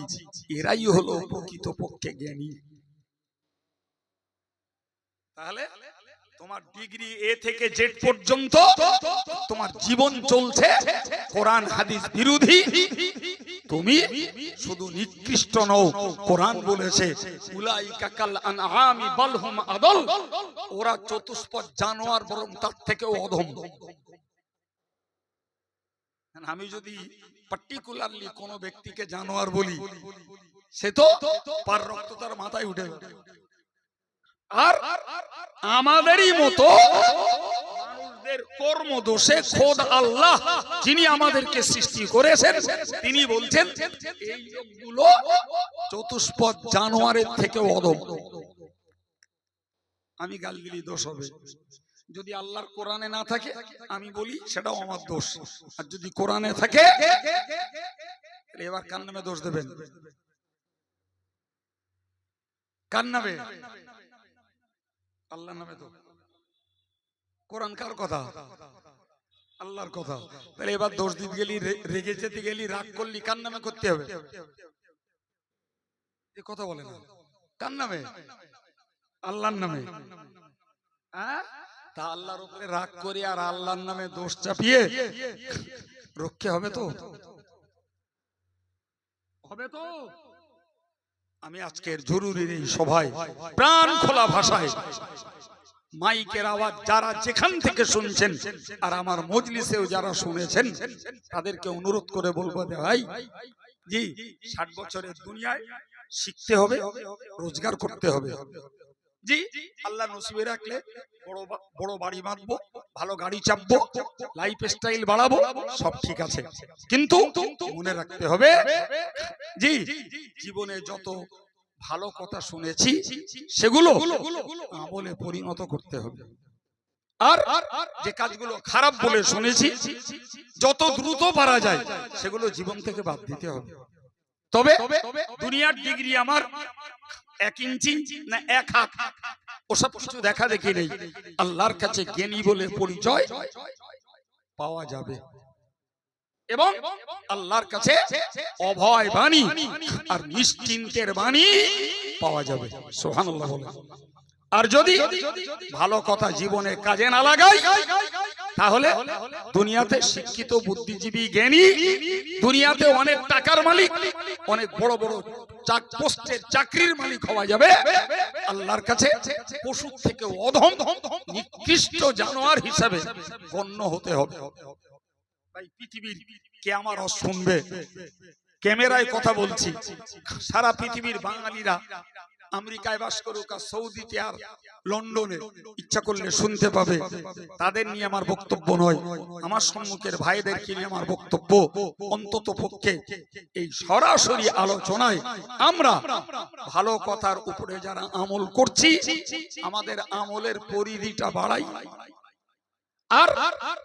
এরাই হলো প্রকৃতপক্ষে জ্ঞানী। তাহলে তোমার ডিগ্রি এ থেকে জেড পর্যন্ত তোমার জীবন চলছে কোরআন হাদিস বিরোধী, তুমি শুধু নিকৃষ্ট নও। কোরআন বলেছে উলাইকা কাল আনআমি বাল হুম আদল, ওরা চতুষ্পদ জানোয়ার, বরং তার থেকেও অধম। আমি যদি পার্টিকুলারলি কোন ব্যক্তিকে জানোয়ার বলি, সে তো পার রক্ত তার মাথায় উঠে যাবে। আর আমাদেরই মতো মানুষদের কর্মদোষে খোদ আল্লাহ যিনি আমাদেরকে সৃষ্টি করেছেন, তিনি বলছেন এই লোকগুলো চতুষ্পদ জানোয়ারের থেকে অধম। আমি গাল দিলি দোষ হবে, যদি আল্লাহর কোরআনে না থাকে আমি বলি সেটাও আমার দোষ। আর যদি কোরআনে থাকে, এবার কার নামে দোষ দেবেন? কার নামে? আল্লাহর নামে। তো কোরআন কার কথা? আল্লাহর কথা। তাহলে এবার দোষ দিতে গেলি, রেগে যেতে গেলি, রাগ করলি, কার নামে করতে হবে? এই কথা বলে না। কার নামে? আল্লাহর নামে। হ্যাঁ, তা আল্লাহর উপরে রাগ করে আর আল্লাহর নামে দোষ চাপিয়ে রক্ষে হবে তো? হবে তো? আমি আজকের জরুরির এই সভায় প্রাণ খোলা ভাষায় মাইকের আওয়াজ যারা যেখান থেকে শুনছেন আর আমার মজলিসেও যারা শুনেছেন, তাদেরকে অনুরোধ করে বলবো, ভাই জি 60 বছরের দুনিয়ায় শিখতে হবে, রোজগার করতে হবে। জি আল্লাহ নসিবে রাখলে বড় বাড়ি বাঁধবো, ভালো গাড়ি চাপবো, লাইফ স্টাইল বাড়াবো, সব ঠিক আছে। কিন্তু মনে রাখতে হবে জি জীবনে যত ভালো কথা শুনেছি সেগুলো আমলে পরিণত করতে হবে। আর যে কাজগুলো খারাপ বলে শুনেছি যত দ্রুত পারা যায় সেগুলো জীবন থেকে বাদ দিতে হবে। তবে দুনিয়ার ডিগ্রি আমার 1 ইঞ্চি না 1 হাত, ওসব কিছু দেখা দেখি নেই। আল্লাহর কাছে জ্ঞানী বলে পরিচয় পাওয়া যাবে এবং আল্লাহর কাছে অভয় বাণী আর নিশ্চিন্তের বাণী পাওয়া যাবে। সুবহানাল্লাহ। আর যদি ভালো কথা জীবনে কাজে না লাগাই, তাহলে দুনিয়াতে শিক্ষিত বুদ্ধিজীবী জ্ঞানী, দুনিয়াতে অনেক টাকার মালিক, অনেক বড় বড় পোস্টের চাকরির মালিক হওয়া যাবে, আল্লাহর কাছে পশুর থেকে অধম নিকৃষ্ট জানোয়ার হিসাবে গণ্য হতে হবে। ভাই পৃথিবীর কে আমার শুনবে? ক্যামেরায় কথা বলছি, সারা পৃথিবীর বাঙালিরা আমেরিকায় বাস করুক আর সৌদিতে আর লন্ডনে ইচ্ছা করলে শুনতে পাবে। তাদের নিয়ে আমার বক্তব্য নয়, আমার সম্মুখের ভাইদেরকে নিয়ে আমার বক্তব্য। অন্তত পক্ষে এই সরাসরি আলোচনায় আমরা ভালো কথার উপরে যারা আমল করছি, আমাদের আমলের পরিধিটা বাড়াই, আর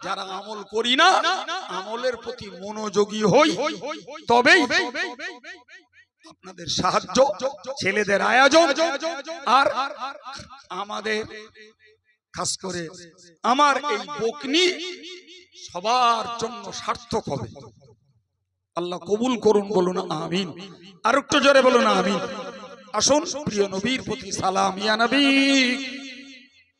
যারা আমল করি না আমলের প্রতি মনোযোগী হই, তবেই আপনাদের সাহায্য, ছেলেদের আয়োজন, আর আমাদের খাস করে আমার এই বকনি সবার জন্য সার্থক হবে। আল্লাহ কবুল করুন, বলুন আমিন। আর একটু জোরে বলুন আমিন। আসুন প্রিয় নবীর প্রতি সালাম। ইয়া নবী